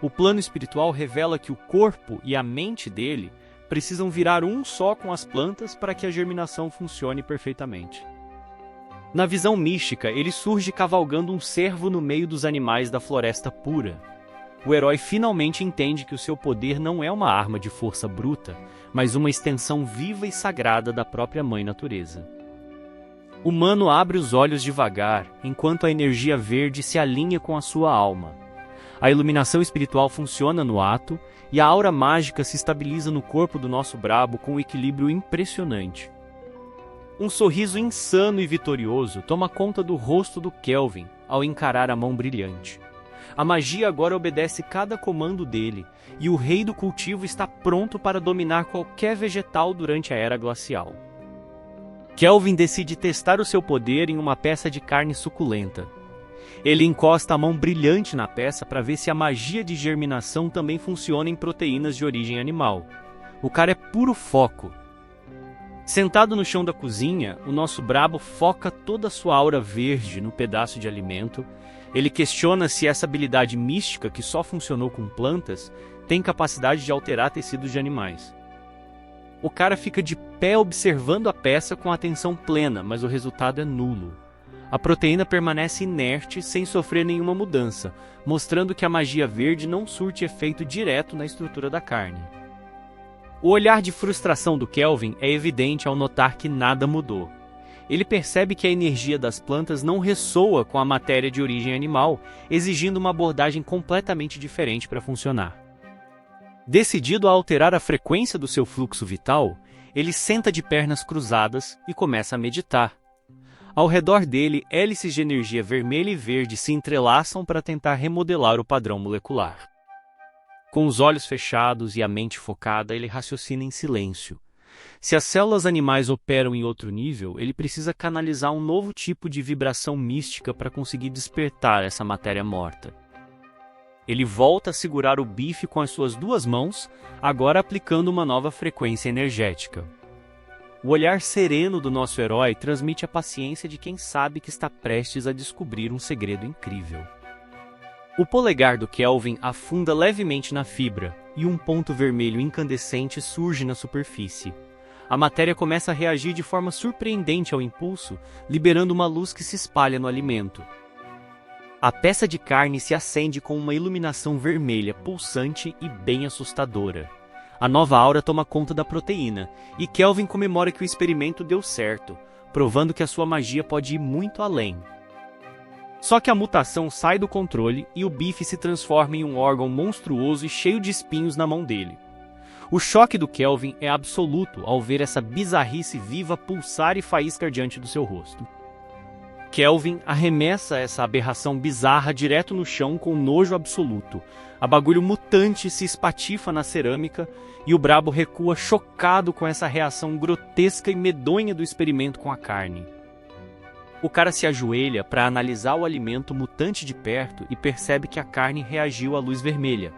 A: O plano espiritual revela que o corpo e a mente dele precisam virar um só com as plantas para que a germinação funcione perfeitamente. Na visão mística, ele surge cavalgando um cervo no meio dos animais da floresta pura. O herói finalmente entende que o seu poder não é uma arma de força bruta, mas uma extensão viva e sagrada da própria mãe natureza. O humano abre os olhos devagar, enquanto a energia verde se alinha com a sua alma. A iluminação espiritual funciona no ato, e a aura mágica se estabiliza no corpo do nosso Brabo com um equilíbrio impressionante. Um sorriso insano e vitorioso toma conta do rosto do Kelvin ao encarar a mão brilhante. A magia agora obedece cada comando dele, e o rei do cultivo está pronto para dominar qualquer vegetal durante a era glacial. Kelvin decide testar o seu poder em uma peça de carne suculenta. Ele encosta a mão brilhante na peça para ver se a magia de germinação também funciona em proteínas de origem animal. O cara é puro foco. Sentado no chão da cozinha, o nosso Brabo foca toda a sua aura verde no pedaço de alimento. Ele questiona se essa habilidade mística, que só funcionou com plantas, tem capacidade de alterar tecidos de animais. O cara fica de pé observando a peça com atenção plena, mas o resultado é nulo. A proteína permanece inerte, sem sofrer nenhuma mudança, mostrando que a magia verde não surte efeito direto na estrutura da carne. O olhar de frustração do Kelvin é evidente ao notar que nada mudou. Ele percebe que a energia das plantas não ressoa com a matéria de origem animal, exigindo uma abordagem completamente diferente para funcionar. Decidido a alterar a frequência do seu fluxo vital, ele senta de pernas cruzadas e começa a meditar. Ao redor dele, hélices de energia vermelha e verde se entrelaçam para tentar remodelar o padrão molecular. Com os olhos fechados e a mente focada, ele raciocina em silêncio. Se as células animais operam em outro nível, ele precisa canalizar um novo tipo de vibração mística para conseguir despertar essa matéria morta. Ele volta a segurar o bife com as suas duas mãos, agora aplicando uma nova frequência energética. O olhar sereno do nosso herói transmite a paciência de quem sabe que está prestes a descobrir um segredo incrível. O polegar do Kelvin afunda levemente na fibra, e um ponto vermelho incandescente surge na superfície. A matéria começa a reagir de forma surpreendente ao impulso, liberando uma luz que se espalha no alimento. A peça de carne se acende com uma iluminação vermelha pulsante e bem assustadora. A nova aura toma conta da proteína, e Kelvin comemora que o experimento deu certo, provando que a sua magia pode ir muito além. Só que a mutação sai do controle e o bife se transforma em um órgão monstruoso e cheio de espinhos na mão dele. O choque do Kelvin é absoluto ao ver essa bizarrice viva pulsar e faíscar diante do seu rosto. Kelvin arremessa essa aberração bizarra direto no chão com nojo absoluto. A bagulho mutante se espatifa na cerâmica e o Brabo recua chocado com essa reação grotesca e medonha do experimento com a carne. O cara se ajoelha para analisar o alimento mutante de perto e percebe que a carne reagiu à luz vermelha.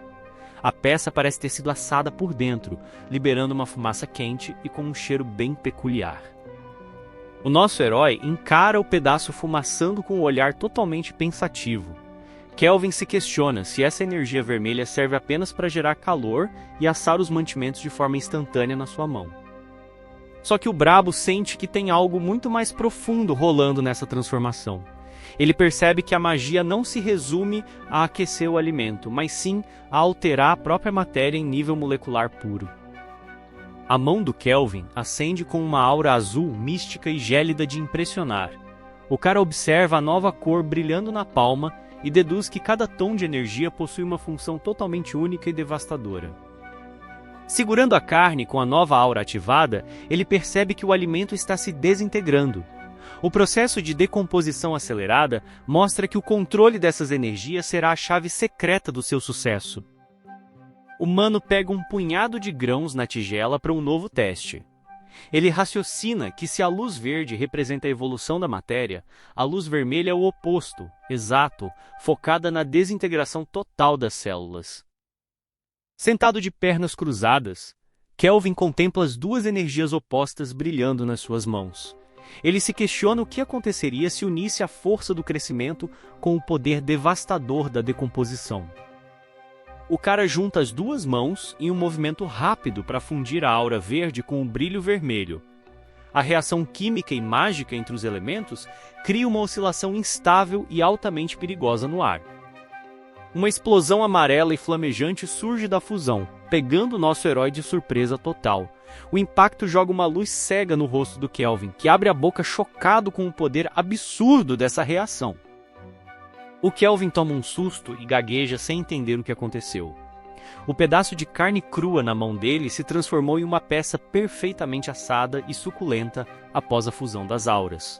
A: A peça parece ter sido assada por dentro, liberando uma fumaça quente e com um cheiro bem peculiar. O nosso herói encara o pedaço fumaçando com um olhar totalmente pensativo. Kelvin se questiona se essa energia vermelha serve apenas para gerar calor e assar os mantimentos de forma instantânea na sua mão. Só que o Brabo sente que tem algo muito mais profundo rolando nessa transformação. Ele percebe que a magia não se resume a aquecer o alimento, mas sim a alterar a própria matéria em nível molecular puro. A mão do Kelvin acende com uma aura azul mística e gélida de impressionar. O cara observa a nova cor brilhando na palma e deduz que cada tom de energia possui uma função totalmente única e devastadora. Segurando a carne com a nova aura ativada, ele percebe que o alimento está se desintegrando. O processo de decomposição acelerada mostra que o controle dessas energias será a chave secreta do seu sucesso. O Mano pega um punhado de grãos na tigela para um novo teste. Ele raciocina que se a luz verde representa a evolução da matéria, a luz vermelha é o oposto, exato, focada na desintegração total das células. Sentado de pernas cruzadas, Kelvin contempla as duas energias opostas brilhando nas suas mãos. Ele se questiona o que aconteceria se unisse a força do crescimento com o poder devastador da decomposição. O cara junta as duas mãos em um movimento rápido para fundir a aura verde com o brilho vermelho. A reação química e mágica entre os elementos cria uma oscilação instável e altamente perigosa no ar. Uma explosão amarela e flamejante surge da fusão, pegando nosso herói de surpresa total. O impacto joga uma luz cega no rosto do Kelvin, que abre a boca chocado com o poder absurdo dessa reação. O Kelvin toma um susto e gagueja sem entender o que aconteceu. O pedaço de carne crua na mão dele se transformou em uma peça perfeitamente assada e suculenta após a fusão das auras.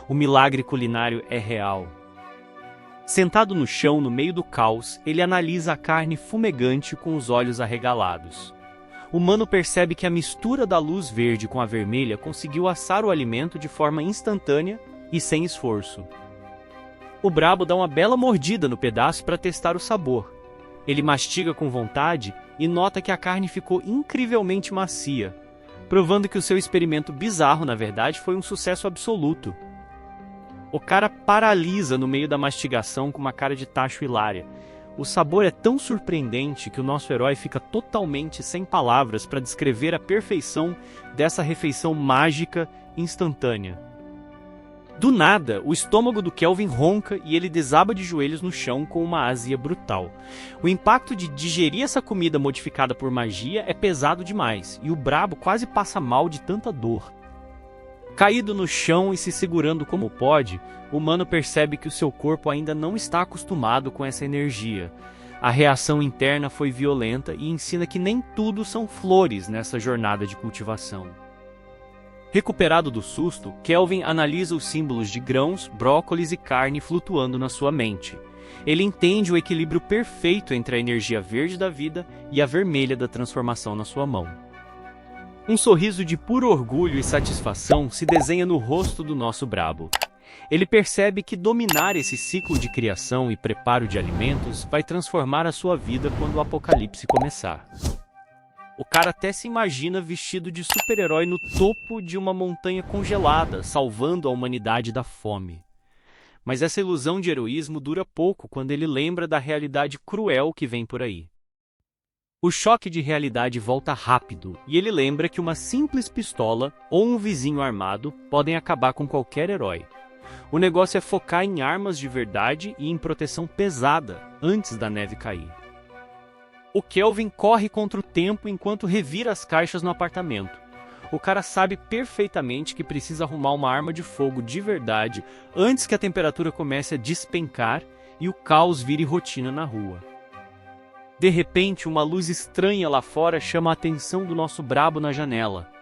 A: O milagre culinário é real. Sentado no chão, no meio do caos, ele analisa a carne fumegante com os olhos arregalados. O Mano percebe que a mistura da luz verde com a vermelha conseguiu assar o alimento de forma instantânea e sem esforço. O Brabo dá uma bela mordida no pedaço para testar o sabor. Ele mastiga com vontade e nota que a carne ficou incrivelmente macia, provando que o seu experimento bizarro, na verdade, foi um sucesso absoluto. O cara paralisa no meio da mastigação com uma cara de tacho hilária. O sabor é tão surpreendente que o nosso herói fica totalmente sem palavras para descrever a perfeição dessa refeição mágica instantânea. Do nada, o estômago do Kelvin ronca e ele desaba de joelhos no chão com uma azia brutal. O impacto de digerir essa comida modificada por magia é pesado demais, e o Brabo quase passa mal de tanta dor. Caído no chão e se segurando como pode, o Mano percebe que o seu corpo ainda não está acostumado com essa energia. A reação interna foi violenta e ensina que nem tudo são flores nessa jornada de cultivação. Recuperado do susto, Kelvin analisa os símbolos de grãos, brócolis e carne flutuando na sua mente. Ele entende o equilíbrio perfeito entre a energia verde da vida e a vermelha da transformação na sua mão. Um sorriso de puro orgulho e satisfação se desenha no rosto do nosso Brabo. Ele percebe que dominar esse ciclo de criação e preparo de alimentos vai transformar a sua vida quando o apocalipse começar. O cara até se imagina vestido de super-herói no topo de uma montanha congelada, salvando a humanidade da fome. Mas essa ilusão de heroísmo dura pouco quando ele lembra da realidade cruel que vem por aí. O choque de realidade volta rápido, e ele lembra que uma simples pistola ou um vizinho armado podem acabar com qualquer herói. O negócio é focar em armas de verdade e em proteção pesada antes da neve cair. O Kelvin corre contra o tempo enquanto revira as caixas no apartamento. O cara sabe perfeitamente que precisa arrumar uma arma de fogo de verdade antes que a temperatura comece a despencar e o caos vire rotina na rua. De repente, uma luz estranha lá fora chama a atenção do nosso Brabo na janela.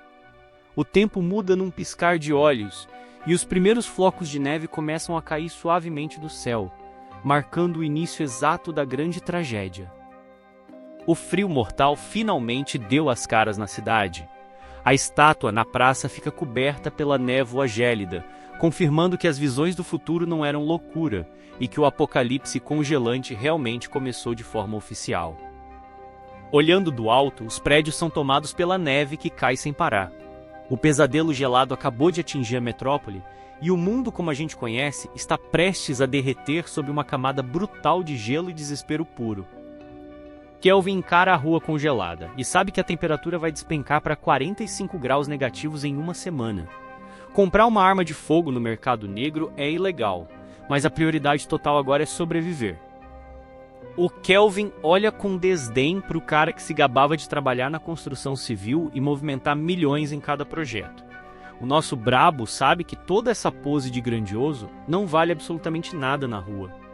A: O tempo muda num piscar de olhos e os primeiros flocos de neve começam a cair suavemente do céu, marcando o início exato da grande tragédia. O frio mortal finalmente deu as caras na cidade. A estátua na praça fica coberta pela névoa gélida, confirmando que as visões do futuro não eram loucura e que o apocalipse congelante realmente começou de forma oficial. Olhando do alto, os prédios são tomados pela neve que cai sem parar. O pesadelo gelado acabou de atingir a metrópole e o mundo como a gente conhece está prestes a derreter sob uma camada brutal de gelo e desespero puro. Kelvin encara a rua congelada e sabe que a temperatura vai despencar para 45 graus negativos em uma semana. Comprar uma arma de fogo no mercado negro é ilegal, mas a prioridade total agora é sobreviver. O Kelvin olha com desdém para o cara que se gabava de trabalhar na construção civil e movimentar milhões em cada projeto. O nosso brabo sabe que toda essa pose de grandioso não vale absolutamente nada na rua.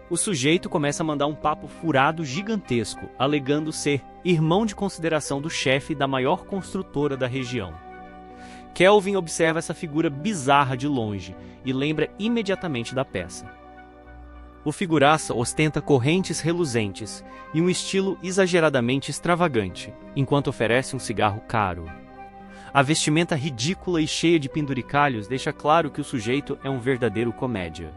A: O sujeito começa a mandar um papo furado gigantesco, alegando ser irmão de consideração do chefe da maior construtora da região. Kelvin observa essa figura bizarra de longe e lembra imediatamente da peça. O figuraça ostenta correntes reluzentes e um estilo exageradamente extravagante, enquanto oferece um cigarro caro. A vestimenta ridícula e cheia de penduricalhos deixa claro que o sujeito é um verdadeiro comédia.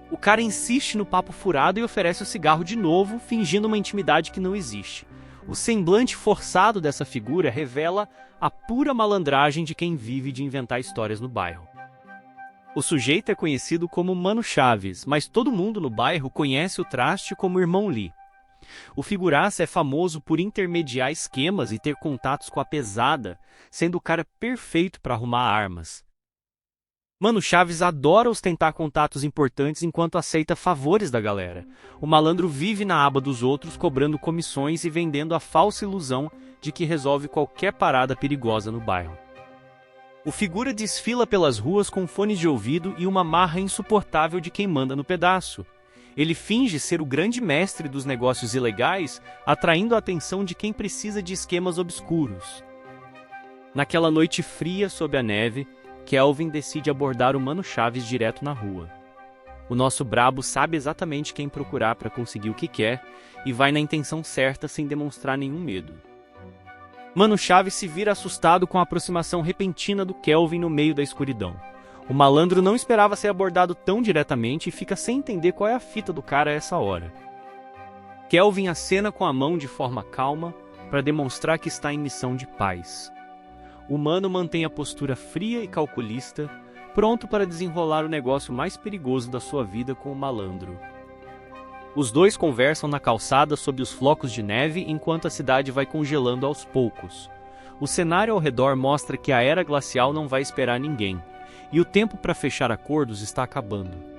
A: O cara insiste no papo furado e oferece o cigarro de novo, fingindo uma intimidade que não existe. O semblante forçado dessa figura revela a pura malandragem de quem vive de inventar histórias no bairro. O sujeito é conhecido como Mano Chaves, mas todo mundo no bairro conhece o traste como Irmão Lee. O figuraça é famoso por intermediar esquemas e ter contatos com a pesada, sendo o cara perfeito para arrumar armas. Mano Chaves adora ostentar contatos importantes enquanto aceita favores da galera. O malandro vive na aba dos outros, cobrando comissões e vendendo a falsa ilusão de que resolve qualquer parada perigosa no bairro. O figura desfila pelas ruas com fones de ouvido e uma marra insuportável de quem manda no pedaço. Ele finge ser o grande mestre dos negócios ilegais, atraindo a atenção de quem precisa de esquemas obscuros. Naquela noite fria sob a neve, Kelvin decide abordar o Mano Chaves direto na rua. O nosso brabo sabe exatamente quem procurar para conseguir o que quer e vai na intenção certa sem demonstrar nenhum medo. Mano Chaves se vira assustado com a aproximação repentina do Kelvin no meio da escuridão. O malandro não esperava ser abordado tão diretamente e fica sem entender qual é a fita do cara a essa hora. Kelvin acena com a mão de forma calma para demonstrar que está em missão de paz. O mano mantém a postura fria e calculista, pronto para desenrolar o negócio mais perigoso da sua vida com o malandro. Os dois conversam na calçada sob os flocos de neve enquanto a cidade vai congelando aos poucos. O cenário ao redor mostra que a era glacial não vai esperar ninguém, e o tempo para fechar acordos está acabando.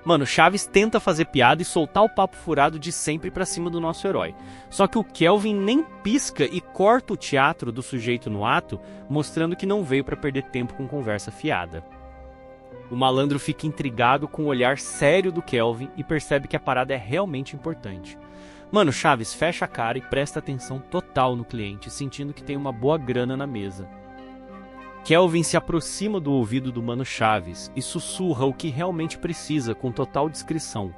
A: Mano Chaves tenta fazer piada e soltar o papo furado de sempre pra cima do nosso herói. Só que o Kelvin nem pisca e corta o teatro do sujeito no ato, mostrando que não veio pra perder tempo com conversa fiada. O malandro fica intrigado com o olhar sério do Kelvin e percebe que a parada é realmente importante. Mano Chaves fecha a cara e presta atenção total no cliente, sentindo que tem uma boa grana na mesa. Kelvin se aproxima do ouvido do Mano Chaves e sussurra o que realmente precisa com total discrição.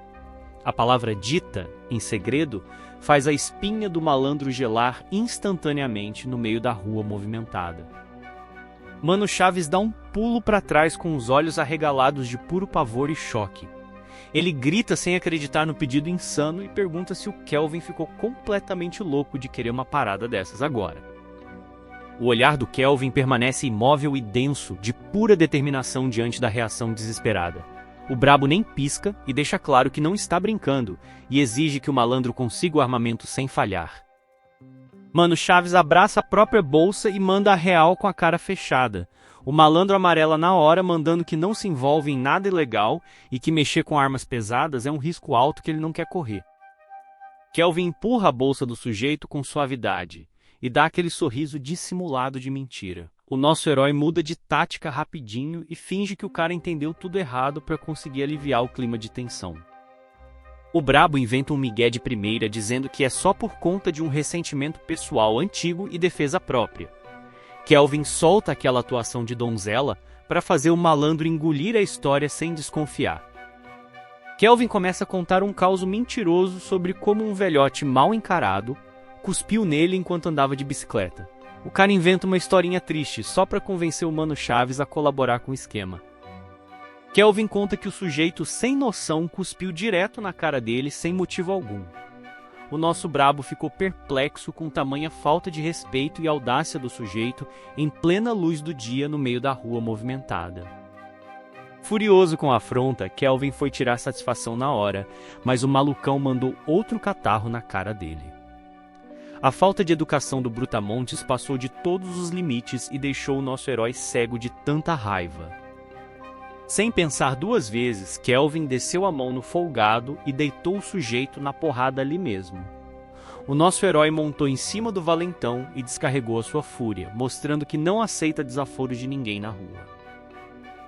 A: A palavra dita, em segredo, faz a espinha do malandro gelar instantaneamente no meio da rua movimentada. Mano Chaves dá um pulo para trás com os olhos arregalados de puro pavor e choque. Ele grita sem acreditar no pedido insano e pergunta se o Kelvin ficou completamente louco de querer uma parada dessas agora. O olhar do Kelvin permanece imóvel e denso, de pura determinação diante da reação desesperada. O brabo nem pisca e deixa claro que não está brincando e exige que o malandro consiga o armamento sem falhar. Mano Chaves abraça a própria bolsa e manda a real com a cara fechada. O malandro amarela na hora, mandando que não se envolve em nada ilegal e que mexer com armas pesadas é um risco alto que ele não quer correr. Kelvin empurra a bolsa do sujeito com suavidade e dá aquele sorriso dissimulado de mentira. O nosso herói muda de tática rapidinho e finge que o cara entendeu tudo errado para conseguir aliviar o clima de tensão. O brabo inventa um migué de primeira dizendo que é só por conta de um ressentimento pessoal antigo e defesa própria. Kelvin solta aquela atuação de donzela para fazer o malandro engolir a história sem desconfiar. Kelvin começa a contar um caos mentiroso sobre como um velhote mal encarado cuspiu nele enquanto andava de bicicleta. O cara inventa uma historinha triste só para convencer o Mano Chaves a colaborar com o esquema. Kelvin conta que o sujeito sem noção cuspiu direto na cara dele sem motivo algum. O nosso brabo ficou perplexo com tamanha falta de respeito e audácia do sujeito em plena luz do dia no meio da rua movimentada. Furioso com a afronta, Kelvin foi tirar satisfação na hora, mas o malucão mandou outro catarro na cara dele. A falta de educação do Brutamontes passou de todos os limites e deixou o nosso herói cego de tanta raiva. Sem pensar duas vezes, Kelvin desceu a mão no folgado e deitou o sujeito na porrada ali mesmo. O nosso herói montou em cima do valentão e descarregou a sua fúria, mostrando que não aceita desaforo de ninguém na rua.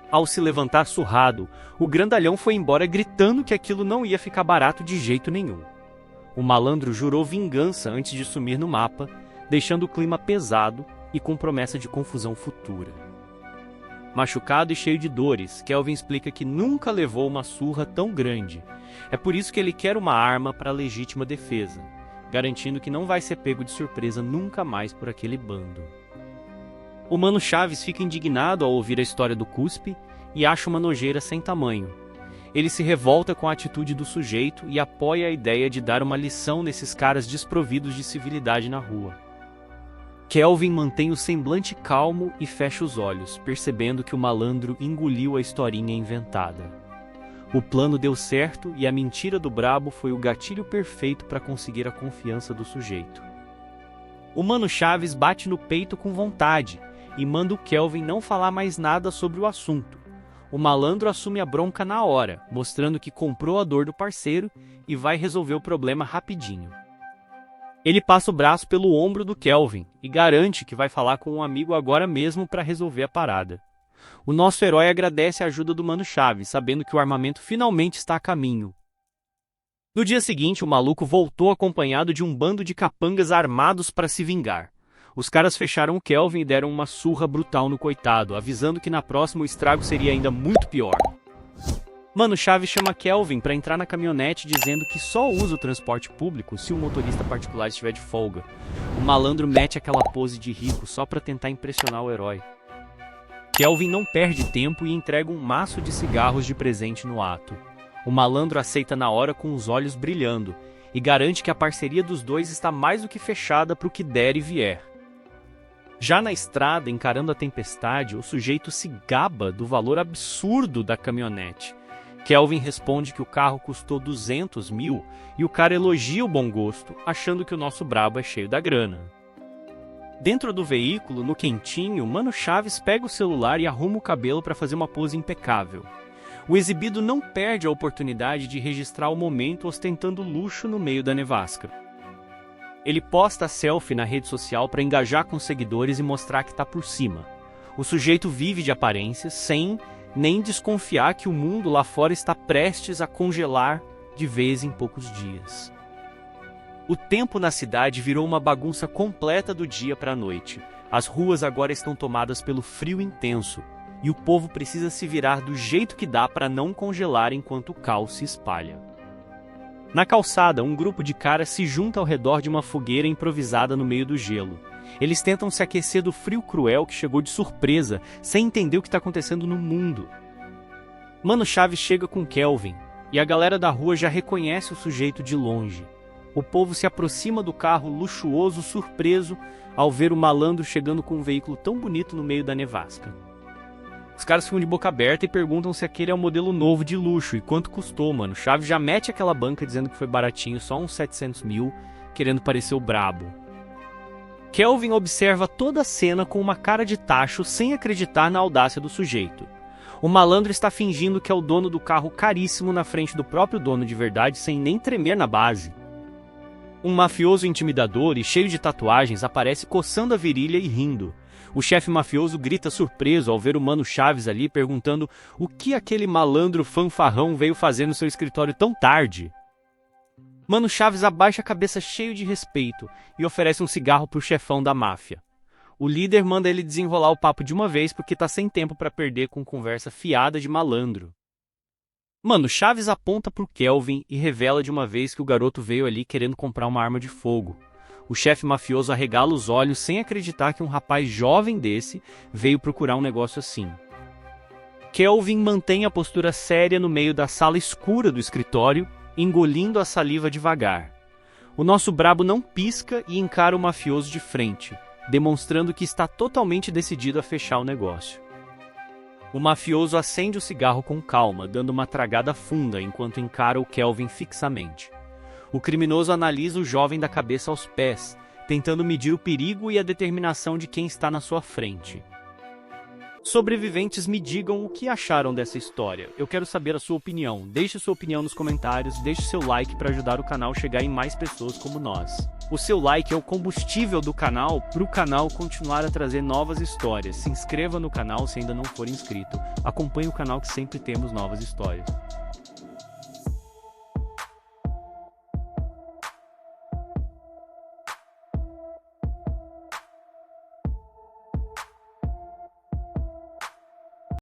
A: Ao se levantar surrado, o grandalhão foi embora gritando que aquilo não ia ficar barato de jeito nenhum. O malandro jurou vingança antes de sumir no mapa, deixando o clima pesado e com promessa de confusão futura. Machucado e cheio de dores, Kelvin explica que nunca levou uma surra tão grande. É por isso que ele quer uma arma para legítima defesa, garantindo que não vai ser pego de surpresa nunca mais por aquele bando. O Mano Chaves fica indignado ao ouvir a história do Cuspe e acha uma nojeira sem tamanho. Ele se revolta com a atitude do sujeito e apoia a ideia de dar uma lição nesses caras desprovidos de civilidade na rua. Kelvin mantém o semblante calmo e fecha os olhos, percebendo que o malandro engoliu a historinha inventada. O plano deu certo e a mentira do brabo foi o gatilho perfeito para conseguir a confiança do sujeito. O Mano Chaves bate no peito com vontade e manda o Kelvin não falar mais nada sobre o assunto. O malandro assume a bronca na hora, mostrando que comprou a dor do parceiro e vai resolver o problema rapidinho. Ele passa o braço pelo ombro do Kelvin e garante que vai falar com um amigo agora mesmo para resolver a parada. O nosso herói agradece a ajuda do Mano Chaves, sabendo que o armamento finalmente está a caminho. No dia seguinte, o maluco voltou acompanhado de um bando de capangas armados para se vingar. Os caras fecharam o Kelvin e deram uma surra brutal no coitado, avisando que na próxima o estrago seria ainda muito pior. Mano Chaves chama Kelvin para entrar na caminhonete dizendo que só usa o transporte público se o motorista particular estiver de folga. O malandro mete aquela pose de rico só para tentar impressionar o herói. Kelvin não perde tempo e entrega um maço de cigarros de presente no ato. O malandro aceita na hora com os olhos brilhando e garante que a parceria dos dois está mais do que fechada para o que der e vier. Já na estrada, encarando a tempestade, o sujeito se gaba do valor absurdo da caminhonete. Kelvin responde que o carro custou 200 mil e o cara elogia o bom gosto, achando que o nosso brabo é cheio da grana. Dentro do veículo, no quentinho, Mano Chaves pega o celular e arruma o cabelo para fazer uma pose impecável. O exibido não perde a oportunidade de registrar o momento ostentando luxo no meio da nevasca. Ele posta a selfie na rede social para engajar com os seguidores e mostrar que está por cima. O sujeito vive de aparências sem nem desconfiar que o mundo lá fora está prestes a congelar de vez em poucos dias. O tempo na cidade virou uma bagunça completa do dia para a noite. As ruas agora estão tomadas pelo frio intenso, e o povo precisa se virar do jeito que dá para não congelar enquanto o caos se espalha. Na calçada, um grupo de caras se junta ao redor de uma fogueira improvisada no meio do gelo. Eles tentam se aquecer do frio cruel que chegou de surpresa, sem entender o que está acontecendo no mundo. Mano Chaves chega com Kelvin, e a galera da rua já reconhece o sujeito de longe. O povo se aproxima do carro luxuoso, surpreso, ao ver o malandro chegando com um veículo tão bonito no meio da nevasca. Os caras ficam de boca aberta e perguntam se aquele é o modelo novo de luxo e quanto custou, mano. Chaves já mete aquela banca dizendo que foi baratinho, só uns 700 mil, querendo parecer o brabo. Kelvin observa toda a cena com uma cara de tacho sem acreditar na audácia do sujeito. O malandro está fingindo que é o dono do carro caríssimo na frente do próprio dono de verdade sem nem tremer na base. Um mafioso intimidador e cheio de tatuagens aparece coçando a virilha e rindo. O chefe mafioso grita surpreso ao ver o Mano Chaves ali, perguntando o que aquele malandro fanfarrão veio fazer no seu escritório tão tarde. Mano Chaves abaixa a cabeça cheio de respeito e oferece um cigarro pro chefão da máfia. O líder manda ele desenrolar o papo de uma vez porque tá sem tempo para perder com conversa fiada de malandro. Mano Chaves aponta pro Kelvin e revela de uma vez que o garoto veio ali querendo comprar uma arma de fogo. O chefe mafioso arregala os olhos sem acreditar que um rapaz jovem desse veio procurar um negócio assim. Kelvin mantém a postura séria no meio da sala escura do escritório, engolindo a saliva devagar. O nosso brabo não pisca e encara o mafioso de frente, demonstrando que está totalmente decidido a fechar o negócio. O mafioso acende o cigarro com calma, dando uma tragada funda enquanto encara o Kelvin fixamente. O criminoso analisa o jovem da cabeça aos pés, tentando medir o perigo e a determinação de quem está na sua frente. Sobreviventes, me digam o que acharam dessa história. Eu quero saber a sua opinião. Deixe sua opinião nos comentários, deixe seu like para ajudar o canal a chegar em mais pessoas como nós. O seu like é o combustível do canal para o canal continuar a trazer novas histórias. Se inscreva no canal se ainda não for inscrito. Acompanhe o canal que sempre temos novas histórias.